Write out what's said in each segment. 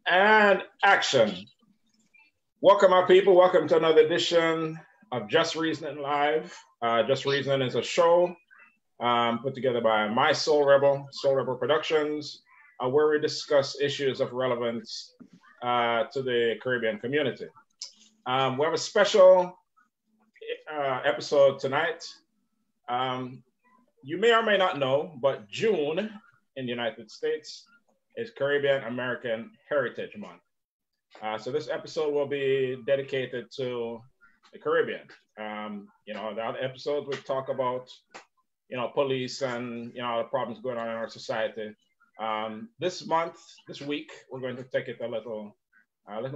And action. Welcome, my people. Welcome to another edition of Just Reasoning Live. Just Reasoning is a show put together by my Soul Rebel Productions, where we discuss issues of relevance to the Caribbean community. We have a special episode tonight. You may or may not know, but June in the United States is Caribbean American Heritage Month. So this episode will be dedicated to the Caribbean. The other episodes we talk about, police and, the problems going on in our society. This week, we're going to take it a little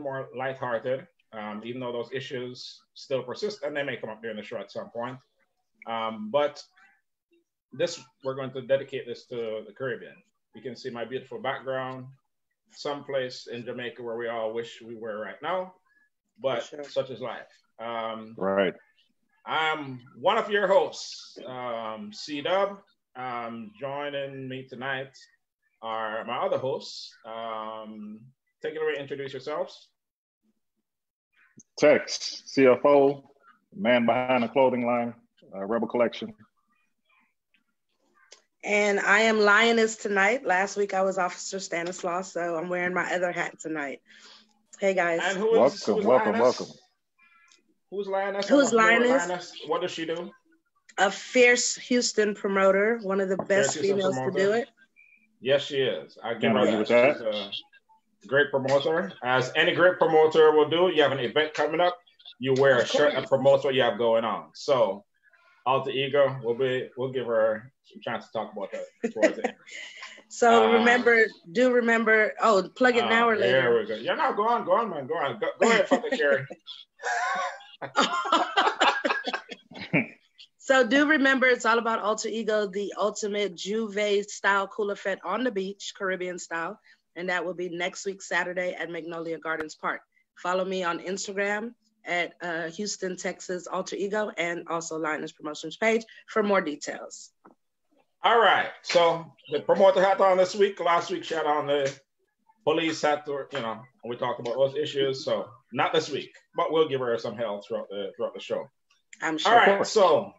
more lighthearted, even though those issues still persist and they may come up during the show at some point. But we're going to dedicate this to the Caribbean. You can see my beautiful background, someplace in Jamaica where we all wish we were right now, but sure. Such is life. Right. I'm one of your hosts, C-Dub. Joining me tonight are my other hosts. Take it away, introduce yourselves. Tex, CFO, man behind the clothing line, Rebel Collection. And I am Lioness tonight. Last week I was Officer Stanislaus, so I'm wearing my other hat tonight. Hey guys. And welcome. Who's Lioness? Who's Lioness? What does she do? A fierce Houston promoter, one of the best females to do it. Yes, she is. I give her that. She's a great promoter. As any great promoter will do, you have an event coming up, you wear a shirt that promotes what you have going on. So Alter Ego, we'll give her some chance to talk about that towards the end. So remember, plug it now or later. There we go. Yeah, no, go on, man. Go on. Go ahead, fucking Carrie. So do remember, it's all about Alter Ego, the ultimate Juve style cooler fet on the beach, Caribbean style. And that will be next week, Saturday at Magnolia Gardens Park. Follow me on Instagram at Houston, Texas, Alter Ego, and also Linus Promotions page for more details. All right. So the promoter hat on this week. Last week she had on the police hat, we talked about those issues. So not this week, but we'll give her some help throughout the show. I'm sure. All right. So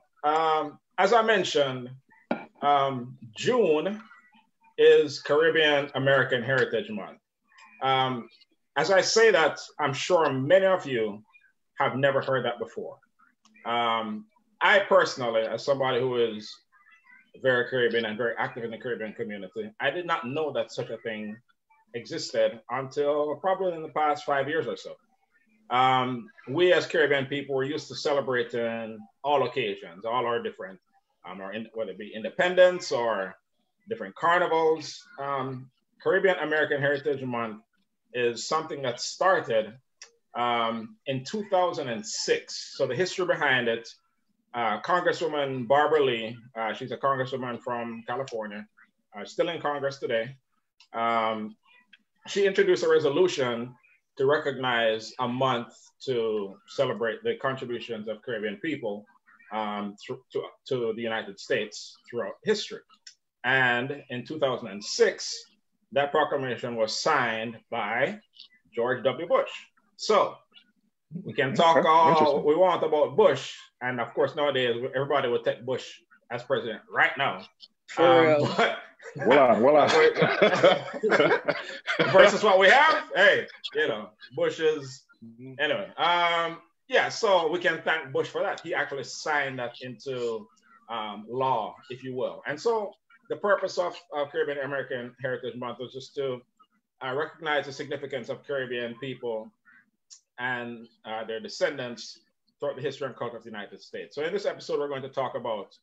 as I mentioned, June is Caribbean American Heritage Month. As I say that, I'm sure many of you have never heard that before. I personally, as somebody who is very Caribbean and very active in the Caribbean community, I did not know that such a thing existed until probably in the past 5 years or so. We as Caribbean people were used to celebrating all occasions, all our different, whether it be independence or different carnivals. Caribbean American Heritage Month is something that started in 2006. So the history behind it, Congresswoman Barbara Lee, she's a congresswoman from California, still in Congress today. She introduced a resolution to recognize a month to celebrate the contributions of Caribbean people to the United States throughout history. And in 2006, that proclamation was signed by George W. Bush. So we can talk all we want about Bush. And of course, nowadays, everybody would take Bush as president right now. But versus what we have, hey, Bush is, anyway. So we can thank Bush for that. He actually signed that into law, if you will. And so the purpose of Caribbean American Heritage Month was just to recognize the significance of Caribbean people and their descendants throughout the history and culture of the United States. So in this episode, we're going to talk about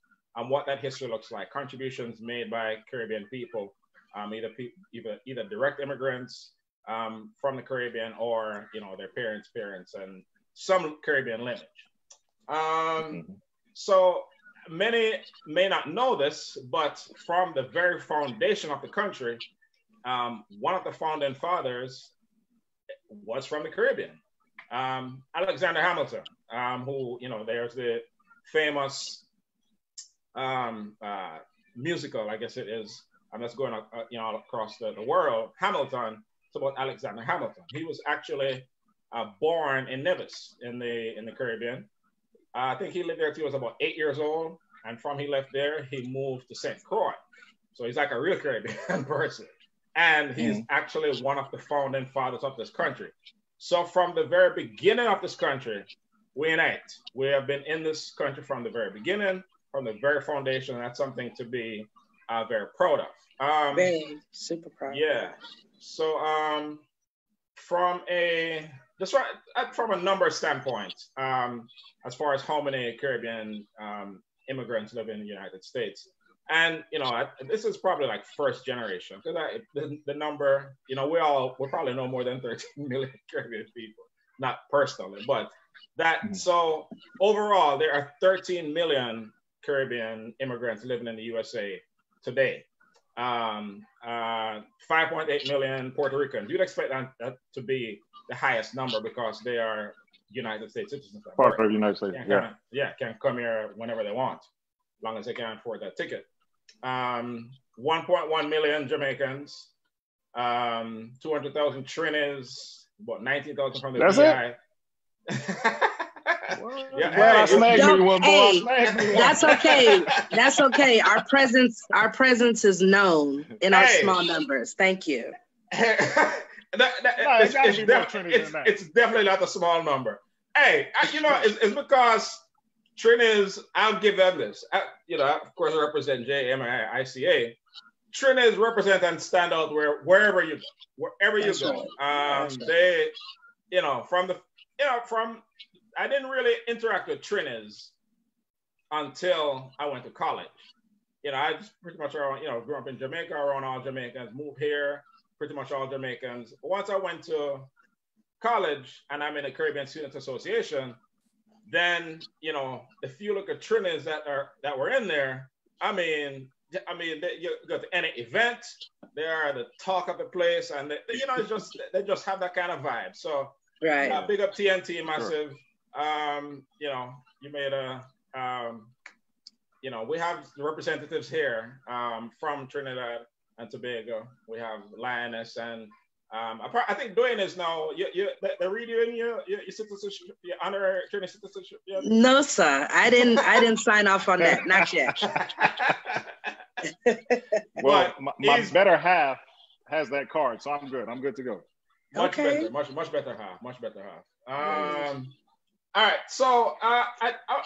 what that history looks like, contributions made by Caribbean people, either direct immigrants from the Caribbean or, their parents, and some Caribbean lineage. So many may not know this, but from the very foundation of the country, one of the founding fathers was from the Caribbean. Alexander Hamilton, who, there's the famous musical, I guess it is, that's going across the world, Hamilton, It's about Alexander Hamilton. He was actually born in Nevis in the Caribbean. I think he lived there till he was about 8 years old. And from he left there, he moved to St. Croix. So he's like a real Caribbean person. And he's actually one of the founding fathers of this country. So from the very beginning of this country, we unite. We have been in this country from the very beginning, from the very foundation. And that's something to be very proud of. Very super proud. Yeah. So from a number standpoint, as far as how many Caribbean immigrants live in the United States, and this is probably like first generation, because the number, we probably know more than 13 million Caribbean people, not personally, but that. So overall, there are 13 million Caribbean immigrants living in the USA today. 5.8 million Puerto Ricans. You'd expect that to be the highest number because they are United States citizens. Part of the United States. Can come here whenever they want, as long as they can afford that ticket. 1.1 million Jamaicans, 200,000 Trinis, about 19,000 from the VI. That's okay. That's okay. Our presence is known in our small numbers. Thank you. It's definitely not a small number. Hey, it's because Trinis, I'll give them this. Of course, I represent JMICA. Trinis represent and stand out wherever you go. Right. They, I didn't really interact with Trinis until I went to college. I just pretty much, grew up in Jamaica, around all Jamaicans, moved here, pretty much all Jamaicans. Once I went to college and I'm in the Caribbean Students Association, then, the few look at Trinis that were in there, you go to any event, they are the talk of the place, and they just have that kind of vibe. So, right. Big up TNT, massive. Sure. You made we have representatives here from Trinidad and Tobago. We have Lioness, and I think Dwayne is now. They're redoing your citizenship, your honorary Trinidad citizenship. Yet? No, sir. I didn't sign off on that. Not yet. Well, my better half has that card, so I'm good. I'm good to go. Much better half. All right, so I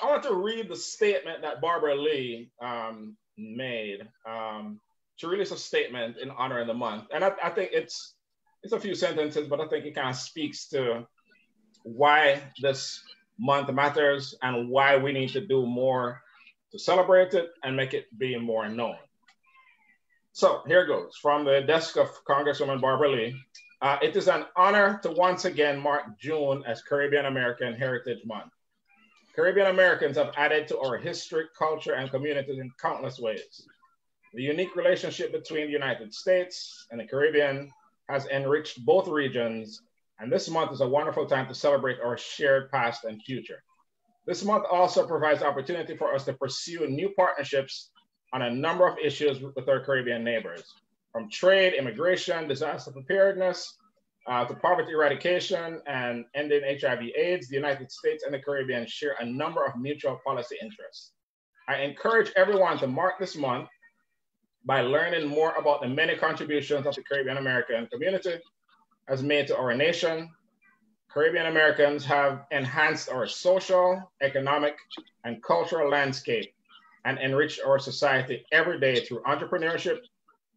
want to read the statement that Barbara Lee made. She released a statement in honor of the month, and I think it's a few sentences, but I think it kind of speaks to why this month matters and why we need to do more to celebrate it and make it be more known. So here goes from the desk of Congresswoman Barbara Lee. It is an honor to once again mark June as Caribbean American Heritage Month. Caribbean Americans have added to our history, culture, and communities in countless ways. The unique relationship between the United States and the Caribbean has enriched both regions, and this month is a wonderful time to celebrate our shared past and future. This month also provides opportunity for us to pursue new partnerships on a number of issues with our Caribbean neighbors. From trade, immigration, disaster preparedness, to poverty eradication and ending HIV/AIDS, the United States and the Caribbean share a number of mutual policy interests. I encourage everyone to mark this month by learning more about the many contributions of the Caribbean American community has made to our nation. Caribbean Americans have enhanced our social, economic, and cultural landscape and enriched our society every day through entrepreneurship,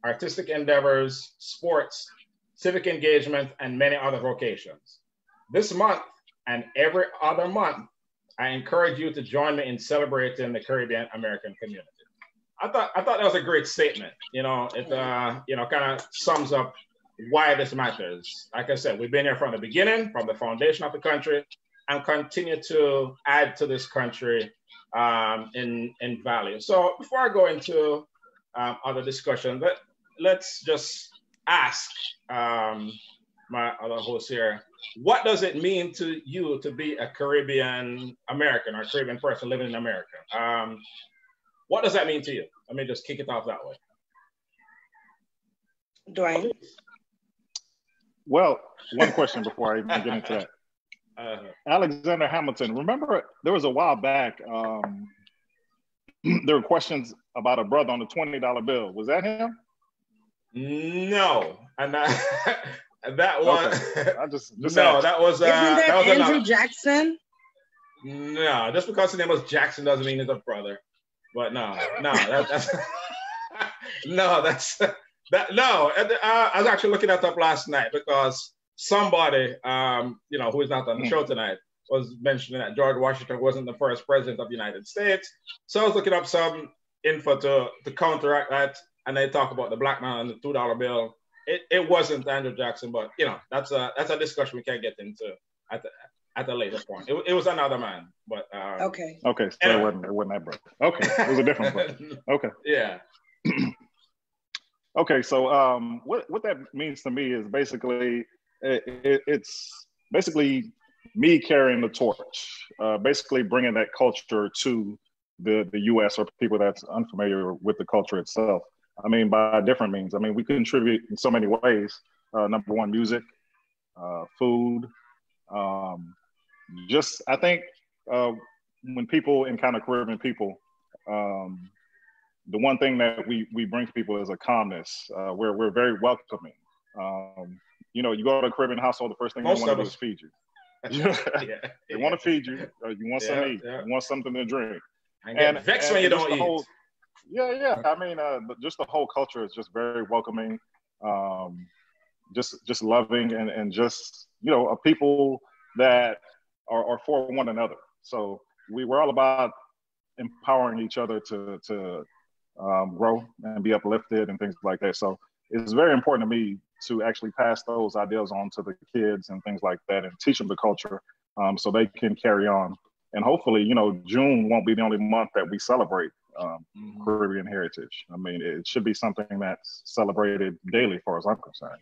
artistic endeavors, sports, civic engagement, and many other vocations. This month and every other month, I encourage you to join me in celebrating the Caribbean American community. I thought that was a great statement. It kind of sums up why this matters. Like I said, we've been here from the beginning, from the foundation of the country, and continue to add to this country in value. So before I go into other discussion, let's just ask my other host here, what does it mean to you to be a Caribbean American or a Caribbean person living in America? What does that mean to you? Let me just kick it off that way. Dwayne? Well, one question before I even get into that. Alexander Hamilton, remember there was a while back, there were questions about a brother on the $20 bill. Was that him? No. And that was okay. I just no, that was Isn't that was Andrew another. Jackson? No, just because his name was Jackson doesn't mean he's a brother. But no, that's no, that's that. No, I was actually looking that up last night because somebody, who is not on the show tonight, was mentioning that George Washington wasn't the first president of the United States. So I was looking up some info to counteract that, and they talk about the black man on the $2 bill. It wasn't Andrew Jackson, but that's a discussion we can't get into at a later point. It was another man, but okay. Okay, so anyway. it wasn't that brother. Okay, it was a different brother. Okay. Yeah. Okay, so what that means to me is basically it's basically me carrying the torch, basically bringing that culture to the U.S. or people that's unfamiliar with the culture itself. I mean, by different means. I mean, we contribute in so many ways. Number one, music, food. Just, I think when people encounter Caribbean people, the one thing that we bring to people is a calmness. We're very welcoming. You go to a Caribbean household, the first thing they want to do is feed you. They want to feed you. You want something to eat. You want something to drink. And vexed when you don't eat. I mean, just the whole culture is just very welcoming, just loving, and just a people that are for one another. So we're all about empowering each other to grow and be uplifted and things like that. So it's very important to me to actually pass those ideas on to the kids and things like that, and teach them the culture, so they can carry on. And hopefully, June won't be the only month that we celebrate Caribbean heritage. I mean, it should be something that's celebrated daily, as far as I'm concerned.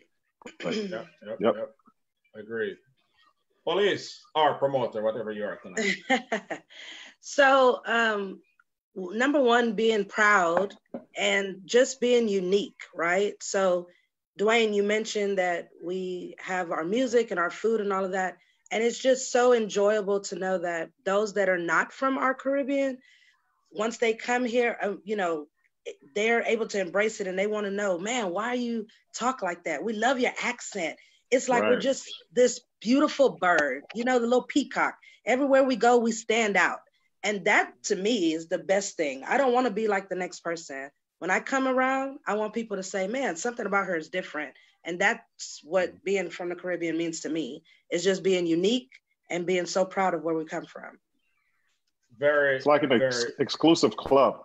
But, yep. Agreed. Police or promoter, whatever you are tonight. So, number one, being proud and just being unique, right? So, Dwayne, you mentioned that we have our music and our food and all of that. And it's just so enjoyable to know that those that are not from our Caribbean, once they come here, they're able to embrace it, and they want to know, man, why you talk like that? We love your accent. It's like we're just this beautiful bird, the little peacock. Everywhere we go, we stand out. And that, to me, is the best thing. I don't want to be like the next person. When I come around, I want people to say, man, something about her is different. And that's what being from the Caribbean means to me, is just being unique and being so proud of where we come from. It's like an exclusive club.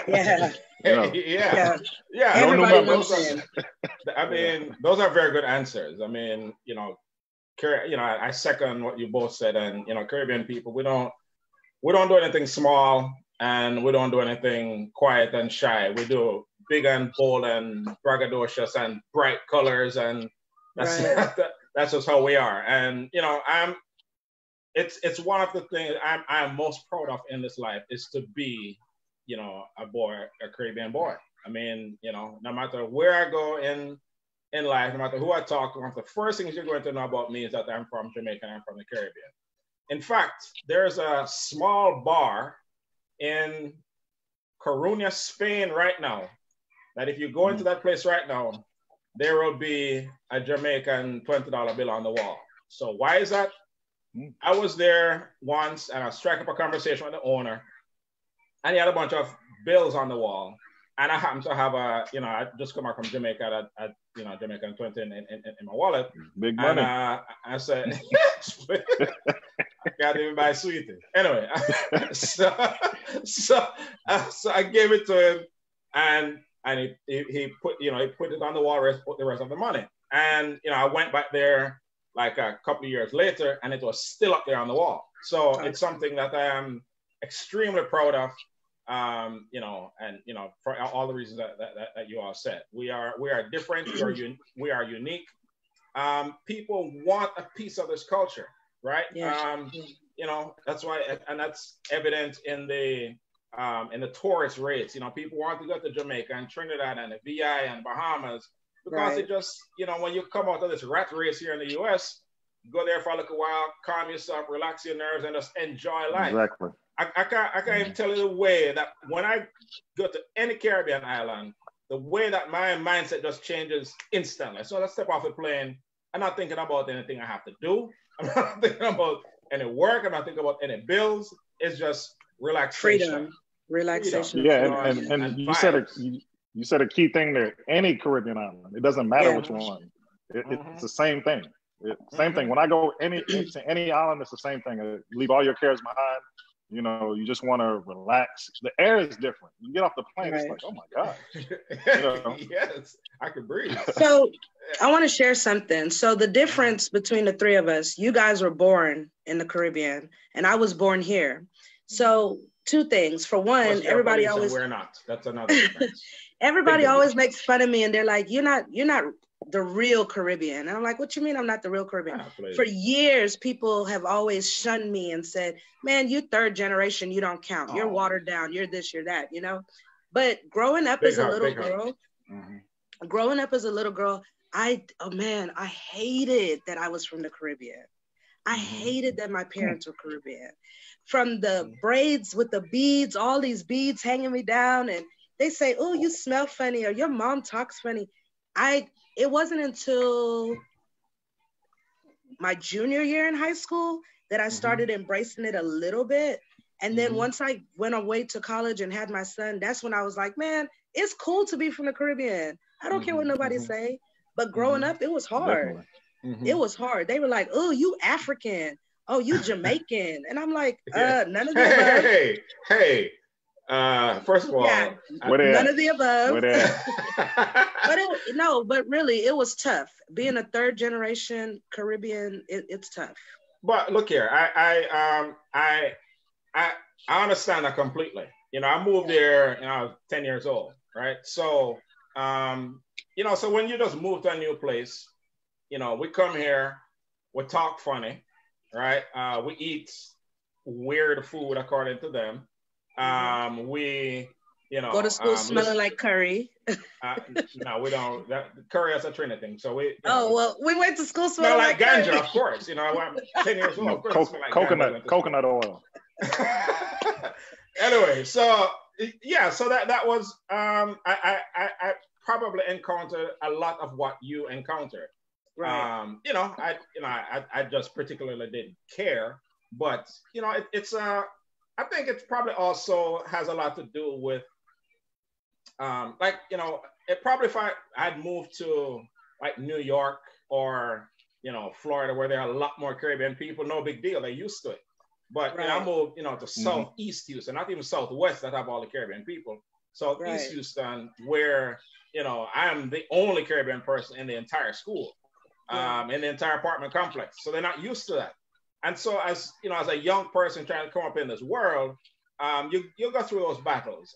Yeah. Yeah. Everybody knows him. I mean, those are very good answers. I mean, I second what you both said. And, Caribbean people, we don't do anything small, and we don't do anything quiet and shy. We do big and bold and braggadocious and bright colors, and that's just how we are. And it's one of the things I'm most proud of in this life is to be, a Caribbean boy. I mean, no matter where I go in life, no matter who I talk to, one of the first things you're going to know about me is that I'm from Jamaica and I'm from the Caribbean. In fact, there's a small bar in Coruña, Spain right now, that if you go into that place right now, there will be a Jamaican $20 bill on the wall. So why is that? I was there once, and I struck up a conversation with the owner, and he had a bunch of bills on the wall. And I happened to have I just come back from Jamaica, Jamaican 20 in my wallet. Big money. And I said, I can't even buy sweetie. Anyway, so I gave it to him, and he put it on the wall, put the rest of the money. And I went back there like a couple of years later, and it was still up there on the wall. So it's something that I am extremely proud of. For all the reasons that you all said, we are different. We are unique. People want a piece of this culture, right? Yeah. That's why, and that's evident in the tourist rates. People want to go to Jamaica and Trinidad and the VI and Bahamas because it just, you know, when you come out of this rat race here in the US, go there for a little while, calm yourself, relax your nerves, and just enjoy life. Exactly. I can't even tell you the way that when I go to any Caribbean island, the way that my mindset just changes instantly. So I step off the plane, I'm not thinking about anything I have to do. I'm not thinking about any work. I'm not thinking about any bills. It's just relaxation. Freedom. Relaxation. Yeah, and you said a key thing there. Any Caribbean island, it doesn't matter which one. It's the same thing. Same thing. When I go to any island, it's the same thing. Leave all your cares behind. You know, you just want to relax. The air is different. You get off the plane, it's like, oh my God. You know? Yes, I can breathe. So I want to share something. So the difference between the three of us, you guys were born in the Caribbean and I was born here. So two things. For one, everybody always, we're not. That's another difference. Everybody always makes fun of me and they're like, you're not the real Caribbean. And I'm like, what you mean I'm not the real Caribbean? For years, people have always shunned me and said, man, you third generation, you don't count. You're watered down. You're this, you're that, you know? But growing up as a little girl, I hated that I was from the Caribbean. I hated that my parents were Caribbean. From the braids with the beads, all these beads hanging me down, and they say, oh, you smell funny, or your mom talks funny. It wasn't until my junior year in high school that I started embracing it a little bit. And then once I went away to college and had my son, that's when I was like, man, it's cool to be from the Caribbean. I don't care what nobody say. But growing up, it was hard. It was hard. They were like, oh, you African. Oh, you Jamaican. And I'm like, none of the above. Hey. First of all, none of the above. But really, it was tough. Being a third generation Caribbean, it's tough. But look here, I understand that completely. You know, I moved there, you know, I was 10 years old, right? So, you know, so when you just move to a new place, you know, we come here, we talk funny, right? We eat weird food according to them. We, you know, go to school smelling like curry. No, we don't. Curry is a Trinity thing. So we. Well, we went to school smelling like ganja, curry. Of course. You know, I'm 10 years old. Coconut oil. Anyway, so yeah, so that was I probably encountered a lot of what you encountered. Right. You know, I just particularly didn't care, but you know, it's I think it probably also has a lot to do with, like, you know, it probably if I'd moved to like New York or, you know, Florida, where there are a lot more Caribbean people, no big deal, they're used to it. But you know, I moved, you know, to Southeast Houston, not even Southwest that have all the Caribbean people. Southeast Houston, where, you know, I'm the only Caribbean person in the entire school, in the entire apartment complex. So they're not used to that. And so, as you know, as a young person trying to come up in this world, you'll go through those battles.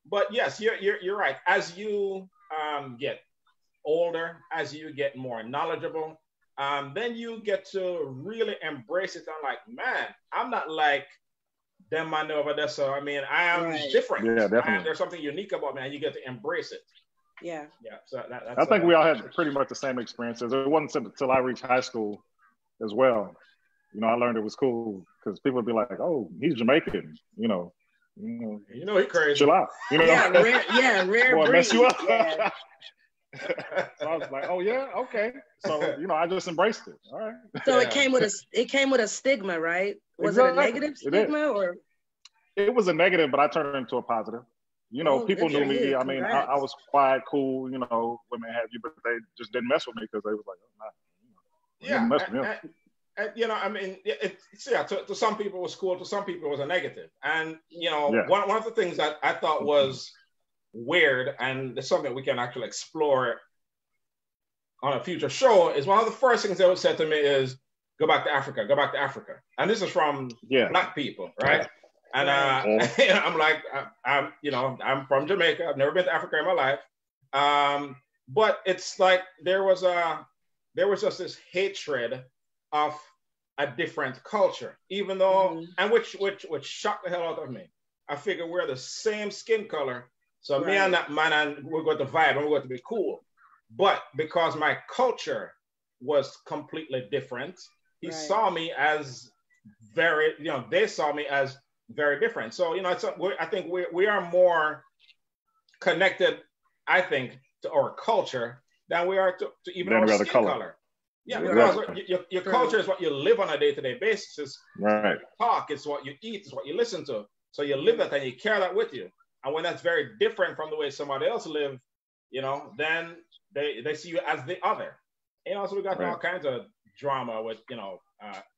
But yes, you're right. As you get older, as you get more knowledgeable, then you get to really embrace it. I'm like, man, I'm not like them I know over there. So I mean, I am different. Yeah, definitely. There's something unique about me, and you get to embrace it. Yeah. Yeah. So that's I think we all had pretty much the same experiences. It wasn't until I reached high school as well. You know, I learned it was cool because people would be like, "Oh, he's Jamaican," you know, he crazy. Chill out, you know. Rare Boy, breed. mess you up. Yeah. So I was like, "Oh yeah, okay." So you know, I just embraced it. All right. So it came with a stigma, right? Was it a negative stigma or? It was a negative, but I turned it into a positive. You know, people knew me. I mean, I was quiet, cool. You know, women have you, but they just didn't mess with me because they was like, "Oh, nah." Mess with him. You know, I mean, to some people it was cool, to some people it was a negative. And, you know, one of the things that I thought was weird, and it's something we can actually explore on a future show, is one of the first things they would say to me is, go back to Africa. And this is from Black people, right? And I'm like, I'm from Jamaica. I've never been to Africa in my life. But it's like there was just this hatred of a different culture, even though, and which shocked the hell out of me. I figure we're the same skin color, so me and that man, and we're going to vibe and we're going to be cool. But because my culture was completely different, he saw me as very, they saw me as very different. So, I think we are more connected, I think, to our culture than we are to even our skin color. Yeah, because your culture is what you live on a day-to-day basis. It's what you talk, it's what you eat, it's what you listen to. So you live that and you carry that with you. And when that's very different from the way somebody else live, then they see you as the other. So we got all kinds of drama with,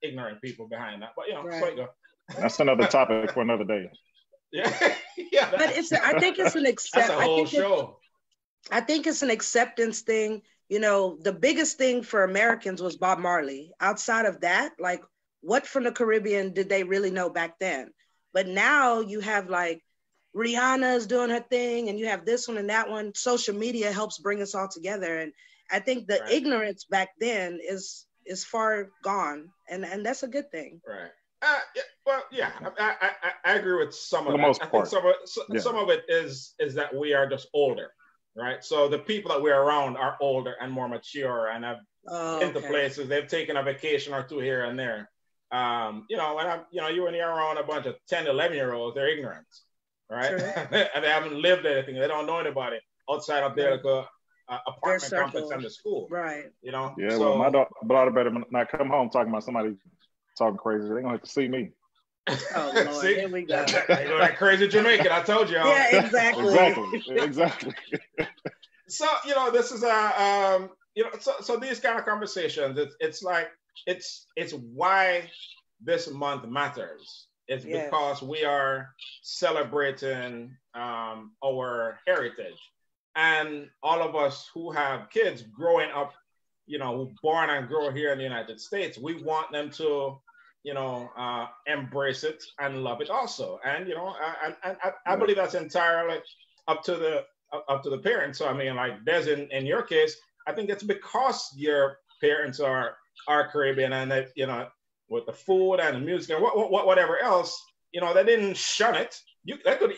ignorant people behind that. But, so you go. That's another topic for another day. Yeah. But I think it's an That's a whole show. I think it's an acceptance thing. The biggest thing for Americans was Bob Marley. Outside of that, like, what from the Caribbean did they really know back then? But now you have like Rihanna's doing her thing, and you have this one and that one. Social media helps bring us all together. And I think the ignorance back then is far gone. And that's a good thing. Right. I agree with some of it. For the most part. Some of it is that we are just older. Right. So the people that we're around are older and more mature and have been to places. They've taken a vacation or two here and there. When you and you're around a bunch of 10, 11-year-olds, they're ignorant. Right. And they haven't lived anything. They don't know anybody outside of their apartment complex and the school. Right. Yeah, so, well, my daughter better not come home talking about somebody talking crazy. They're going to have to see me. Oh, Lord. See? Here we go. They go that crazy Jamaican. I told you. Yeah, Exactly. So, this is so these kind of conversations, it's like, it's why this month matters. It's because we are celebrating our heritage. And all of us who have kids growing up, who born and grow here in the United States, we want them to embrace it and love it also. And I believe that's entirely up to the parents. So I mean, like Des, in your case, I think it's because your parents are Caribbean, and they, with the food and the music and whatever else, they didn't shun it. You could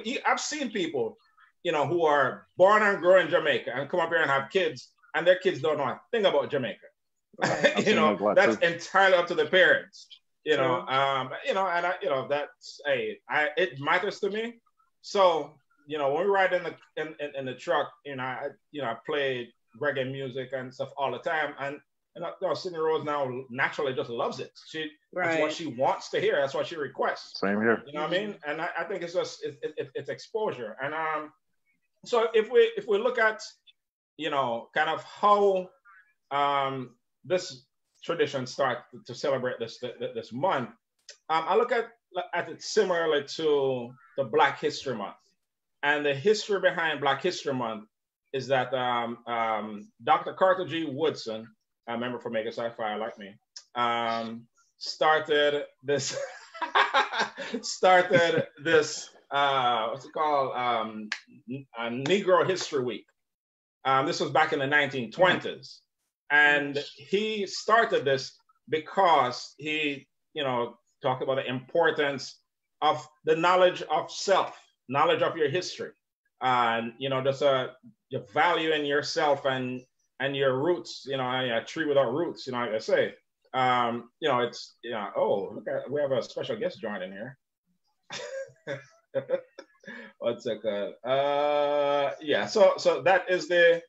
eat. I've seen people, who are born and grow in Jamaica and come up here and have kids, and their kids don't know a thing about Jamaica. Right. That's entirely up to the parents. It matters to me. So when we ride in the truck, I play reggae music and stuff all the time, and Sydney Rose now naturally just loves it. That's what she wants to hear. That's what she requests. Same here. You know what I mean? And I think it's just it's exposure. And so if we look at kind of how this tradition starts to celebrate this month, I look at it similarly to the Black History Month. And the history behind Black History Month is that Dr. Carter G. Woodson, a member from Mega Sci-Fi like me, started this what's it called? Negro History Week. This was back in the 1920s. And he started this because he, talked about the importance of the knowledge of self, knowledge of your history, and just your value in yourself and your roots. A tree without roots. Like I say, it's oh, look at, we have a special guest joining here. One second. Yeah. So that is the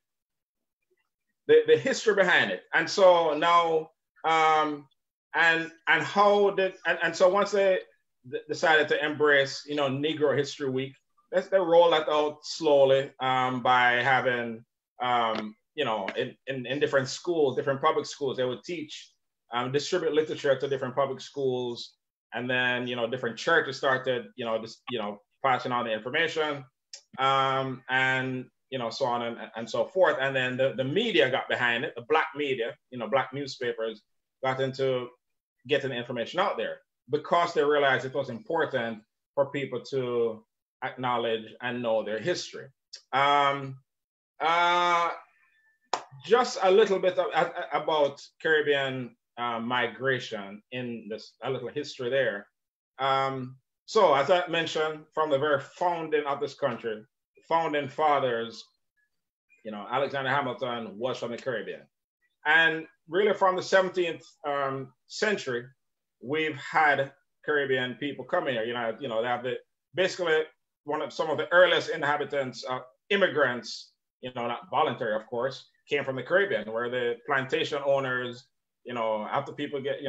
history behind it. And so now, and how did, and so once they decided to embrace, Negro History Week, they roll that out slowly by having, in different schools, different public schools, they would teach, distribute literature to different public schools. And then, different churches started, passing on the information, and, so on and so forth. And then the media got behind it, the Black media, Black newspapers got into getting the information out there because they realized it was important for people to acknowledge and know their history. Just a little bit about Caribbean migration in this, a little history there. So as I mentioned, from the very founding of this country, founding fathers Alexander Hamilton was from the Caribbean. And really from the 17th century, we've had Caribbean people coming here. They have basically some of the earliest inhabitants, immigrants, not voluntary, of course, came from the Caribbean, where the plantation owners, after people get,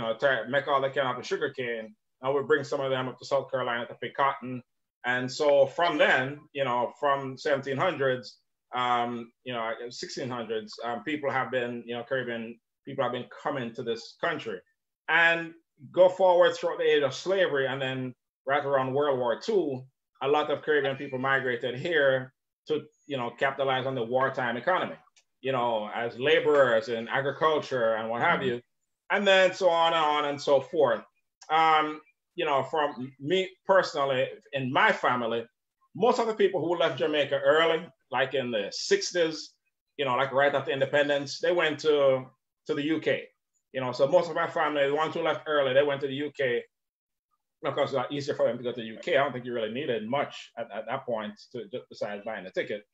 make all they can out of sugar cane, now we bring some of them up to South Carolina to pick cotton. And so from then, from 1700s, 1600s, people have been, Caribbean people have been coming to this country. And go forward throughout the age of slavery, and then right around World War II, a lot of Caribbean people migrated here to, capitalize on the wartime economy, as laborers in agriculture and what have you. And then so on and so forth. From me personally, in my family, most of the people who left Jamaica early, like in the 60s, like right after independence, they went to the UK. So most of my family, the ones who left early, they went to the UK because it's a lot easier for them to go to the UK. I don't think you really needed much at that point to just besides buying a ticket.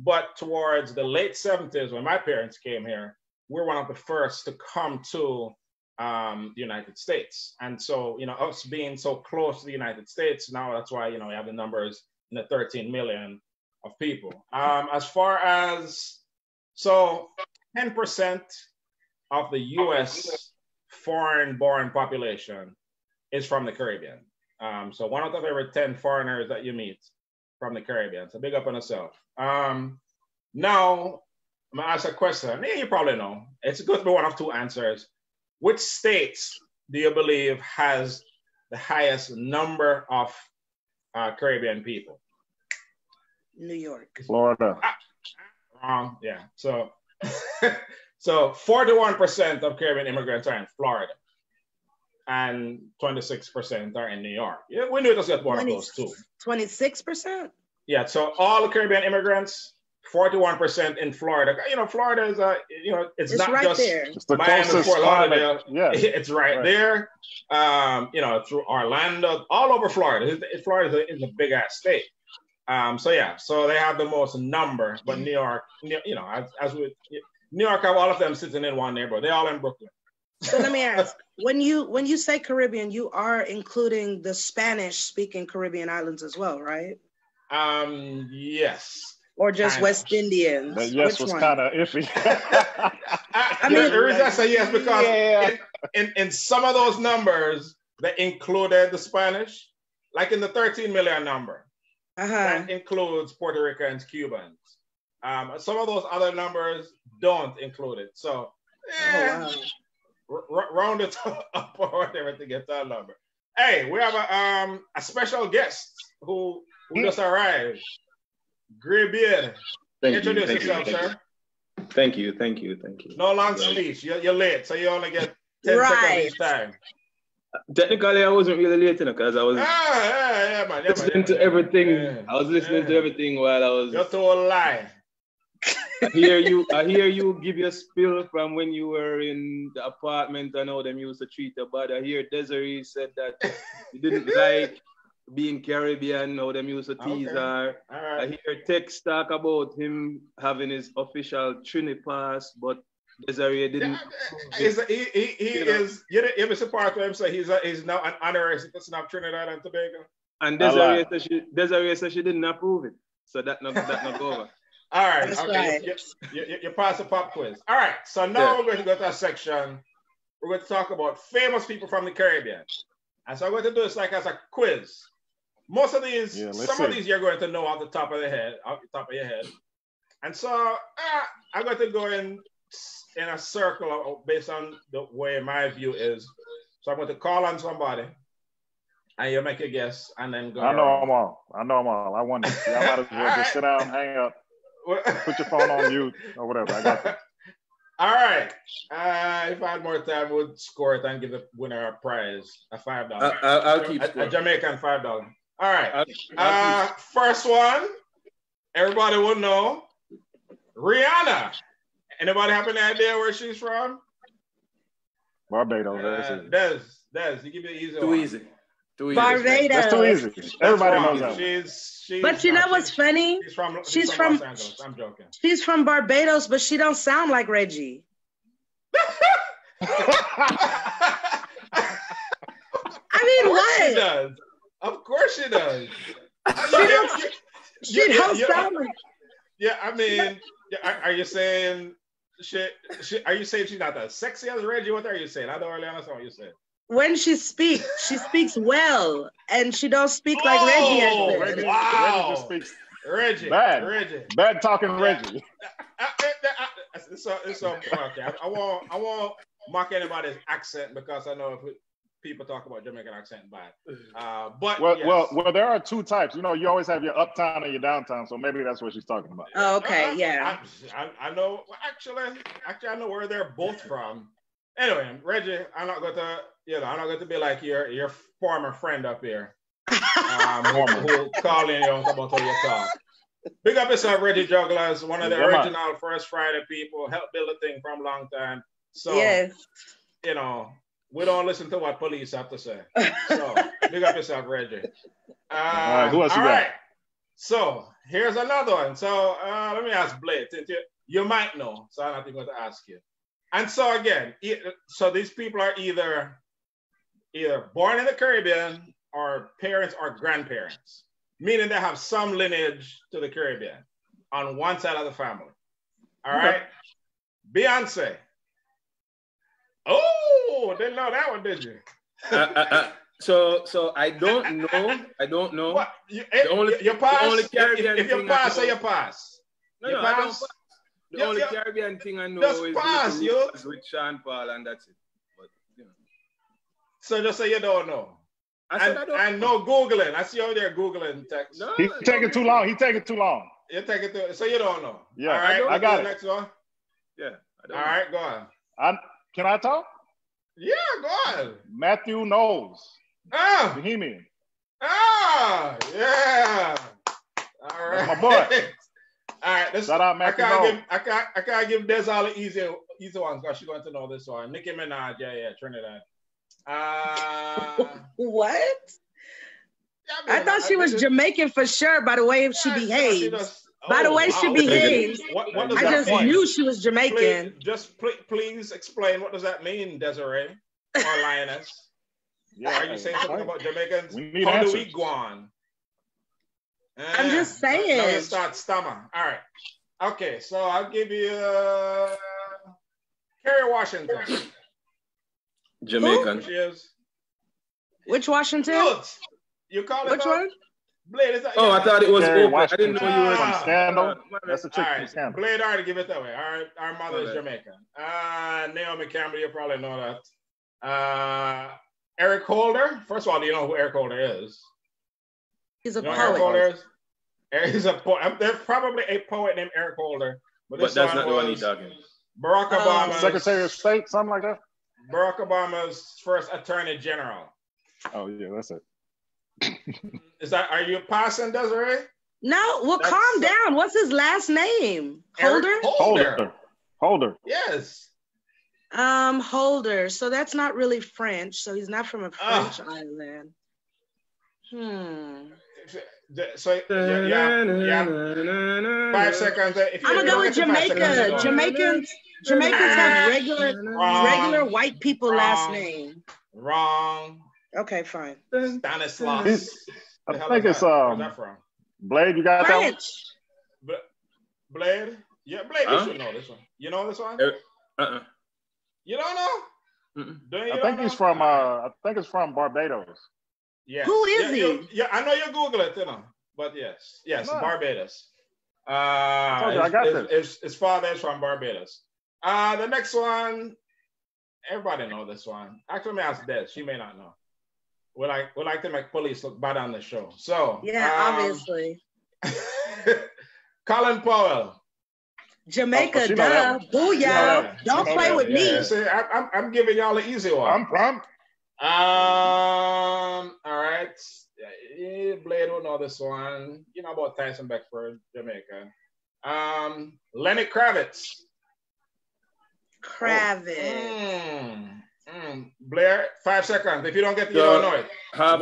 But towards the late 70s, when my parents came here, we're one of the first to come to the United States. And so, us being so close to the United States, now that's why, we have the numbers in the 13 million of people. As far as, 10% of the US foreign-born population is from the Caribbean. So 1 out of every 10 foreigners that you meet from the Caribbean. So big up on yourself. Now, I'm gonna ask a question. You probably know. It's good to be one of two answers. Which states do you believe has the highest number of Caribbean people? New York. Florida. Wrong. Yeah. So, 41% of Caribbean immigrants are in Florida, and 26% are in New York. Yeah, we knew it was just one of those two. 26%? Yeah. So all the Caribbean immigrants, 41% in Florida. Florida is it's not right just there. It's the Miami, closest Fort Lauderdale. Yeah. It's right there. Through Orlando, all over Florida. Florida is a big ass state. So they have the most number, but New York, New York have all of them sitting in one neighborhood. They're all in Brooklyn. So let me ask, when you say Caribbean, you are including the Spanish-speaking Caribbean islands as well, right? Yes. Or just West Indians? That yes was kind of iffy. The reason I say yes because in some of those numbers that included the Spanish, like in the 13 million number, that includes Puerto Ricans, Cubans. Some of those other numbers don't include it. So round it up or whatever to get that number. Hey, we have a special guest who just arrived. Great beard. Introduce yourself, sir. Thank you. No long speech. You're late, so you only get 10 seconds each time. Technically, I wasn't really late, because I was listening to everything. Yeah. I was listening to everything while I was. You're told a lie. I hear you give your spill from when you were in the apartment and how them used to treat you bad. I hear Desiree said that you didn't like being Caribbean, how them used to tease her. Right. I hear Tex talk about him having his official Trini pass, but Desiree didn't. He is. You ever support him say he's now an honorary citizen of Trinidad and Tobago? And Desiree said she didn't approve it, so that not go over. All right. Okay. Right. You pass the pop quiz. All right. So now we're going to go to a section. We're going to talk about famous people from the Caribbean, and so I'm going to do this like as a quiz. Most of these, some of these you're going to know off the top of your head, And so I'm going to go in a circle based on the way my view is. So I'm going to call on somebody, and you make a guess, and then go. I know them all. I won it. I might as well just sit down, hang up, put your phone on mute or whatever. I got that. All right. If I had more time, we would score it and give the winner a prize, a $5. I'll keep score. A Jamaican $5. All right. First one, everybody will know. Rihanna. Anybody have any idea where she's from? Barbados. Des, you give it easy. Too easy. Barbados. That's too easy. Everybody knows that. She's but you know what's funny? She's from Los Angeles. I'm joking. She's from Barbados, but she don't sound like Reggie. I mean, what? She does. Of course she does. She don't sound like. Yeah, I mean, are you saying are you saying she's not as sexy as Reggie? What are you saying? I don't really understand what you said. When she speaks well, and she don't speak like Reggie. Wow. Reggie just speaks Reggie. Bad talking Reggie. It's okay. I won't mock anybody's accent because I know if people talk about Jamaican accent bad. But well, there are two types. You know, you always have your uptown and your downtown, so maybe that's what she's talking about. Oh, okay, yeah. I know. Actually, I know where they're both from. Anyway, Reggie, I'm not going to be like your former friend up here, who calling you about how you talk. Big up yourself, Reggie Jugglers, one of the original First Friday people, helped build a thing from a long time. So, yes. We don't listen to what police have to say. So, big up yourself, Reggie. All right, who else you got? Right. So, here's another one. So, let me ask Blade. You might know, so I'm not even going to ask you. And so again, so these people are either born in the Caribbean or parents or grandparents, meaning they have some lineage to the Caribbean on one side of the family. All right? Beyonce. Oh, didn't know that one, did you? So I don't know. What? You pass? The only Caribbean if you pass, say you pass. No, I don't pass. The only Caribbean thing I know is pass, with Sean Paul, and that's it. But, So just say you don't know. I said I don't. And no Googling. I see you over there Googling text. No, He's taking too long. You're taking too. So you don't know. Yeah. All right. I got it. Next one. Yeah. All right. Go on. Can I talk? Yeah. Go on. Matthew Knowles. Bohemian. Yeah. All right. That's my boy. All right, shout out Matthew. I can't give Des all the easy ones because she's going to know this one. Nicki Minaj, yeah, Trinidad. What? Yeah, I thought she was Jamaican for sure by the way she behaves. By the way she behaves. What does I that just mean? knew she was Jamaican. Please explain what does that mean, Desiree or Lioness? Yeah, are you saying something about Jamaicans? How answers. Do we go on? I'm just saying. Now you start stammer. All right. Okay, so I'll give you Kerry Washington. Jamaican. She is. Which Washington? Good. You call it which one? Blade. Is that, I thought it was Kerry I didn't know you were from Scandal. That's a chick from right. Scandal. Blade already give it that way. Our mother is Jamaican. Naomi Campbell, you probably know that. Eric Holder. First of all, do you know who Eric Holder is? He's a poet. Eric Holder is? He's a poet. There's probably a poet named Eric Holder. But that's not the one he's talking. Barack Obama. Secretary of State, something like that? Barack Obama's first Attorney General. Oh, yeah, that's it. Are you passing, Desiree? No, well, calm down. What's his last name? Holder? Holder. Yes. Holder. So that's not really French. So he's not from a French island. So yeah. 5 seconds. I'm gonna go with Jamaica. Jamaicans have regular white people last name. Wrong. Okay, fine. Stanislaus. I think it's Where's that from? Blade. You got French. that one? Blade. Yeah, Blade. You should know this one. You know this one? You don't know? I think he's from. I think it's from Barbados. Yes. Who is he? I know you Google it, but yes, no. Barbados. I got this. His father is from Barbados. The next one, everybody know this one. Actually, let me ask Des. She may not know. We like to make police look bad on the show. So obviously. Colin Powell. Jamaica, duh. Booyah. Don't play with me. See, I'm giving y'all the easy one. All right. Blade will know this one. You know about Tyson Beckford, Jamaica. Lenny Kravitz. Blair, 5 seconds. If you don't get it, you don't know it. Half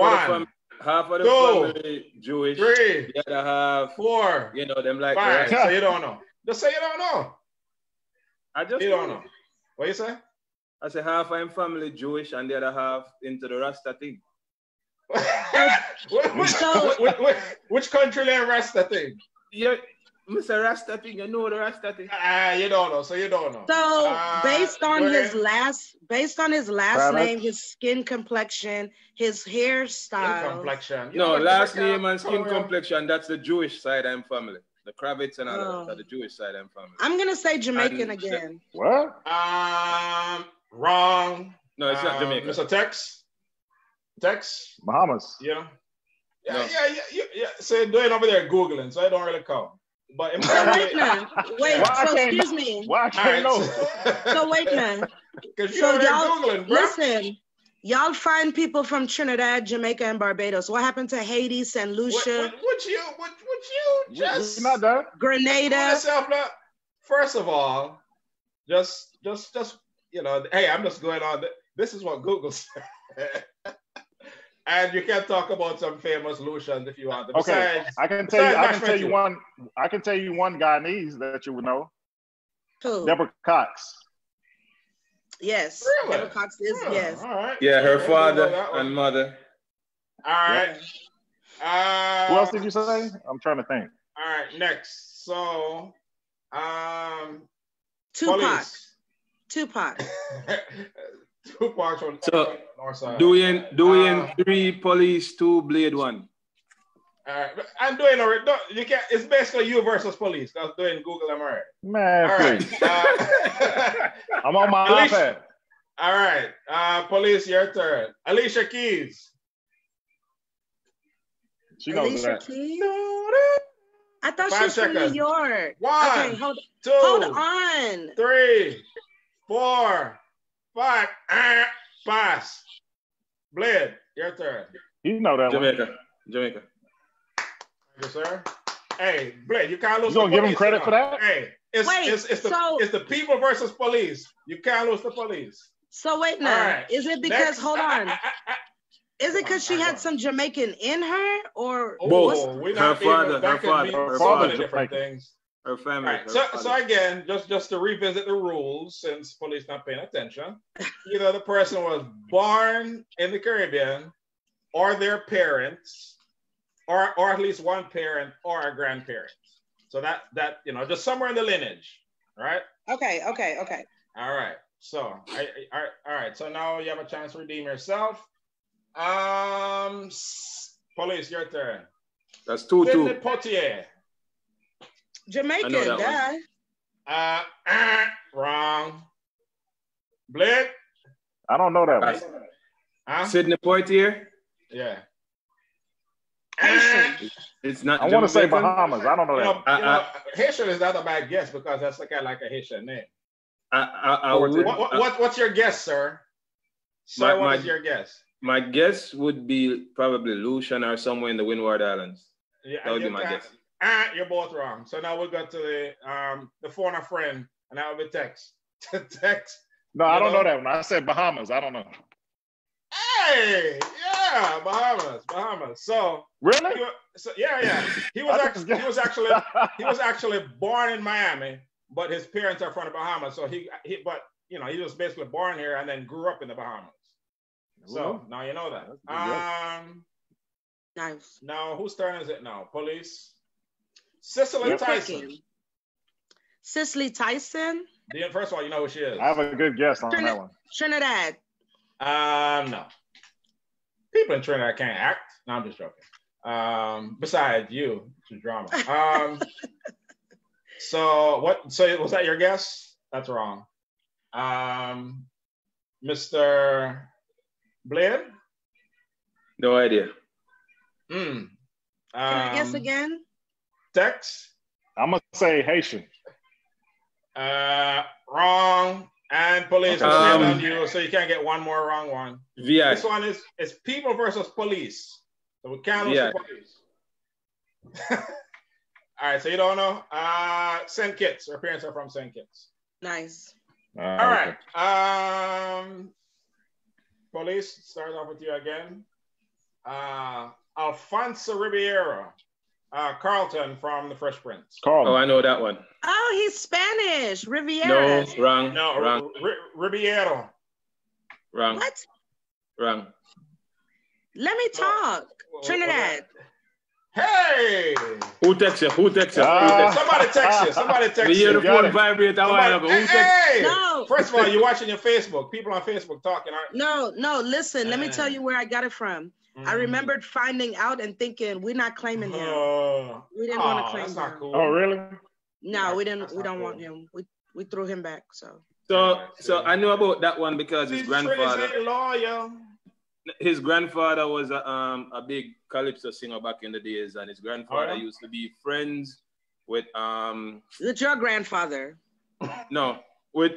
of the family Jewish. 3. The other half. 4. You know them like 5. So you don't know. Just say you don't know. You don't know. What you say? I say half of my family Jewish and the other half into the Rasta thing. Which country learn Rasta thing? Yeah, Mr. Rasta thing, you know the Rasta thing. You don't know, so you don't know. So based on his last name, his skin complexion, his hairstyle. Skin complexion. No, last name and skin complexion, that's the Jewish side of my family. The Kravitz and all that are the Jewish side of my family. I'm gonna say Jamaican again. What? Wrong. No, it's not Jamaican. Mr. Tex? Bahamas. Yeah. Yeah. So you're doing over there Googling, so I don't really count. But wait, excuse me. Why I can't know? So wait now. Because you're Googling, bro. Listen, y'all find people from Trinidad, Jamaica, and Barbados. What happened to Haiti, St. Lucia? Would you just not that? Grenada? First of all, just you know, hey, I'm just going on. This is what Google said. And you can talk about some famous Lucians if you want. Okay, I can tell you one Guyanese that you would know. Who? Deborah Cox. Yes. Really? Deborah Cox is yes. All right. Yeah, her father and mother. All right. Who else did you say? I'm trying to think. All right, next. So, Tupac. Tupac from North Side. Doing 3 police, 2 blade 1. I'm doing already. You can't. It's basically you versus police. That's doing Google. I'm alright. Man, all right. I'm on my iPad. All right. Police, your turn. Alicia Keys. She knows Alicia that. Keys? I thought she was from seconds. New York. 1, okay, 2, hold on. 3, 4, 5. Pass. Blade, your turn. You know that Jamaica. Thank you, sir. Hey, Blade, you can't lose. You gonna give him credit for that? Hey, it's the people versus police. You can't lose the police. So wait now. Right. Is it because hold on? Is it because she had some Jamaican in her, or her father, different things. Her family. Right. So again, just to revisit the rules, since police not paying attention, either the person was born in the Caribbean, or their parents, or at least one parent or a grandparent. So that just somewhere in the lineage, right? Okay. All right. So all right. So now you have a chance to redeem yourself. Police, your turn. That's 2-2. Sidney Poitier. Jamaican, duh. Wrong. Blake? I don't know that one. Sidney Poitier? Yeah. Haitian. It's not. I want to say Bahamas. I don't know that. Haitian is not a bad guess because that's kind of like a Haitian name. What's your guess, sir? Sir, what is your guess? My guess would be probably Lucian or somewhere in the Windward Islands. Yeah, that would be my guess. You're both wrong. So now we'll go to the phone a friend, and that will be Tex. Tex. No, I don't know that one. I said Bahamas. I don't know. Hey, yeah, Bahamas. So really? He was actually born in Miami, but his parents are from the Bahamas. So he was basically born here and then grew up in the Bahamas. So now you know that. Nice. Now whose turn is it now? Police. Cicely Tyson. Cicely Tyson? First of all, you know who she is. I have a good guess on that one. Trinidad. No. People in Trinidad can't act. No, I'm just joking. Besides you, it's drama. So was that your guess? That's wrong. Mr. Blade? No idea. Can I guess again? Tex? I'm gonna say Haitian. Wrong. And police will stand on you, so you can't get one more wrong one. VI. This one is people versus police. So we can't lose the police. All right, so you don't know. St. Kitts. Her parents are from St. Kitts. Nice. All right. Police, start off with you again. Alfonso Ribeiro. Carlton from The Fresh Prince. Carlton. Oh, I know that one. Oh, he's Spanish. Riviera. No, wrong. No, wrong. Ribeiro. Wrong. What? Wrong. Let me talk. Trinidad. Hey! Who texts you? Who texts you? Somebody text you. Somebody text We hear you. the phone vibrate a while ago. Who texts? Hey! No. First of all, you're watching your Facebook. People on Facebook talking, aren't you? No, listen, let me tell you where I got it from. I remembered finding out and thinking, we're not claiming him. We didn't want to claim that's him. not cool. Oh, really? No, we didn't. We don't want him. We threw him back. So I know about that one because his grandfather. His grandfather was a big calypso singer back in the days, and his grandfather used to be friends with With your grandfather. No, with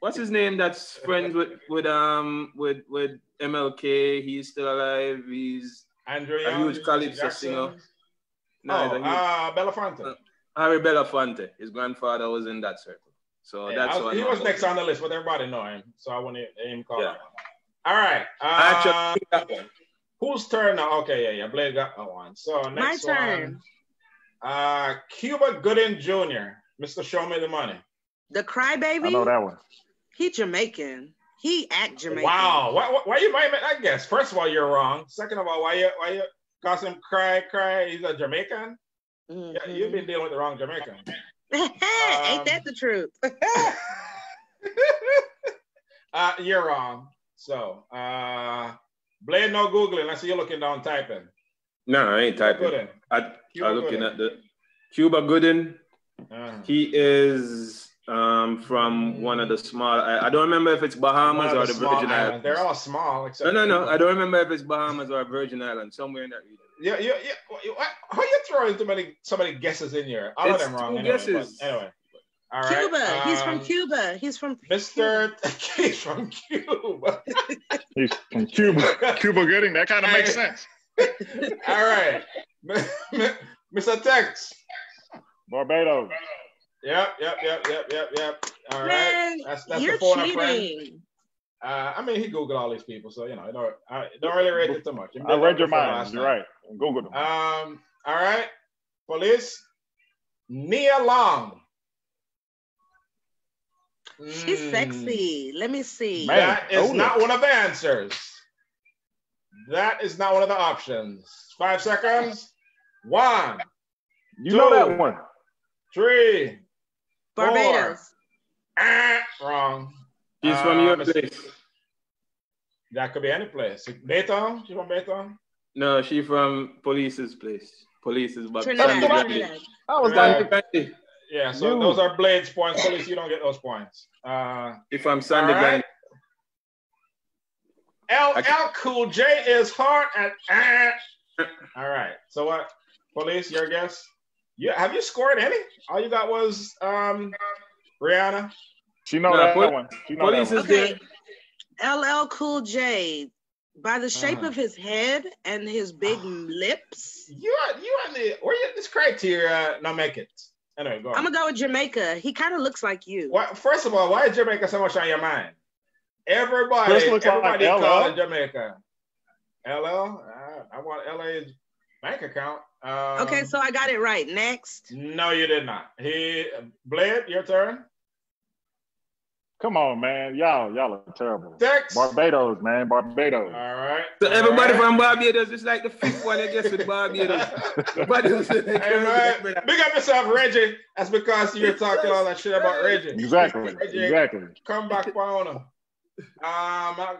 what's his name? That's friends with MLK. He's still alive. He's Andrew a huge calypso Jackson. singer. No, Belafonte. Harry Belafonte. His grandfather was in that circle. So that's what he was next on the list, but everybody know him. So I want him call him. All right. Actually, that one. Whose turn now? Okay, yeah. Blade got that one. So next My turn. one. Cuba Gooding Jr. Mr. Show Me the Money. The Crybaby. I know that one. He Jamaican. He act Jamaican. Wow. Why you might make that guess? First of all, you're wrong. Second of all, why you cause him cry? He's a Jamaican. Mm-hmm. Yeah, you've been dealing with the wrong Jamaican. Ain't that the truth? You're wrong. So, Blade, no Googling. I see you looking down typing. No, I ain't typing. I'm looking at the Cuba Gooding. He is from one of the small. I don't remember if it's Bahamas or the Virgin Islands. They're all small. Except No. I don't remember if it's Bahamas or Virgin Islands. Somewhere in that region. Yeah. How you throwing so many guesses in here? All of them wrong. Anyway. All right. Cuba. He's from Cuba. He's from Mr. He's from Cuba. He's from Cuba. Cuba Gooding. That kind of makes sense. All right. Mr. Tex. Barbados. Yep. All right. Man, That's you're the phone cheating. I mean, he Googled all these people, so don't really rate it too much. I read your mind. You're right. Google them. All right. Police. Nia Long. She's sexy. Let me see. Man, that is not one of the answers. That is not one of the options. 5 seconds. 1. You know that one. 3. Barbados. 4. Wrong. He's from your place. That could be any place. Baytown? She's from Baytown? No, she's from Police's place. Police's back. Trinidad. I was like, yeah, so those are Blade's points. Police, you don't get those points. If I'm Sandy right. LL Cool J is hard at. All right. So what? Police, your guess? Have you scored any? All you got was Rihanna. She know that one. Police is there. LL Cool J. By the shape of his head and his big lips. You on this criteria not make it. Anyway, go on. I'm gonna go with Jamaica. He kind of looks like you. First of all, why is Jamaica so much on your mind? Everybody calling Jamaica. LL? I want LA's bank account. Okay, so I got it right. Next. No, you did not. Blade, your turn. Come on, man. Y'all are terrible. Tex. Barbados, man. Barbados. All right. So everybody from Barbados is like the fifth one, I guess, with Barbados. Big up yourself, Reggie. That's because you're talking all that shit about Reggie. Exactly. Reggie, exactly. Come back, Paona.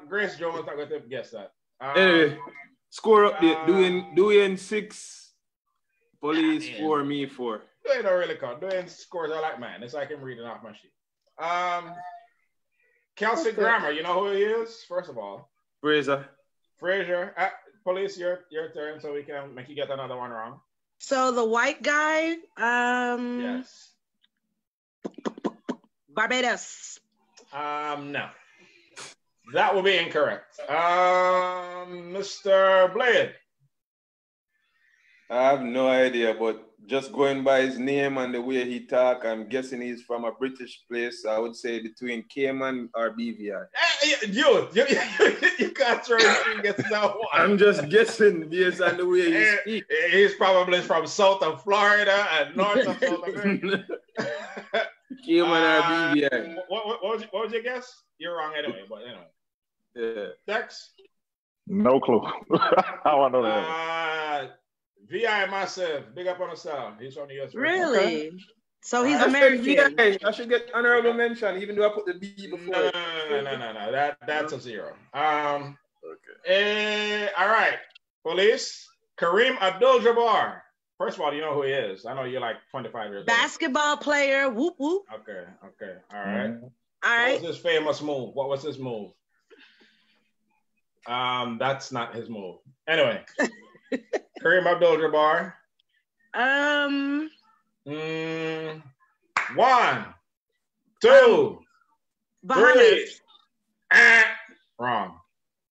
Grace Jones not going to guess that. Anyway, score up there. Doing 6, Police 4, me 4. Doing don't really count. Doing scores are like mine. It's like I'm reading off my sheet. Kelsey Grammer, you know who he is? First of all, Fraser. Police, your turn, so we can make you get another one wrong. So the white guy, yes. Barbados. No. That will be incorrect. Mr. Blade. I have no idea, but just going by his name and the way he talk, I'm guessing he's from a British place. I would say between Cayman or BVI. You can't throw anything against that one. I'm just guessing based on the way he speaks. He's probably from south of Florida and north of South America. Cayman or BVI. What was your guess? You're wrong anyway, but anyway. Yeah. Dex? No clue. How I know that? VI Massive, big up on the star. He's from the US. Really? Okay. So he's American. I should get honorable mention, even though I put the B before. No. That's a 0. Okay. All right. Police. Kareem Abdul-Jabbar. First of all, you know who he is. I know you're like 25 years old. Basketball player. Whoop whoop. Okay. All right. All right. What was his famous move? What was his move? That's not his move. Anyway. Kareem Abdul-Jabbar. 1, 2, Bahamas. 3. Wrong.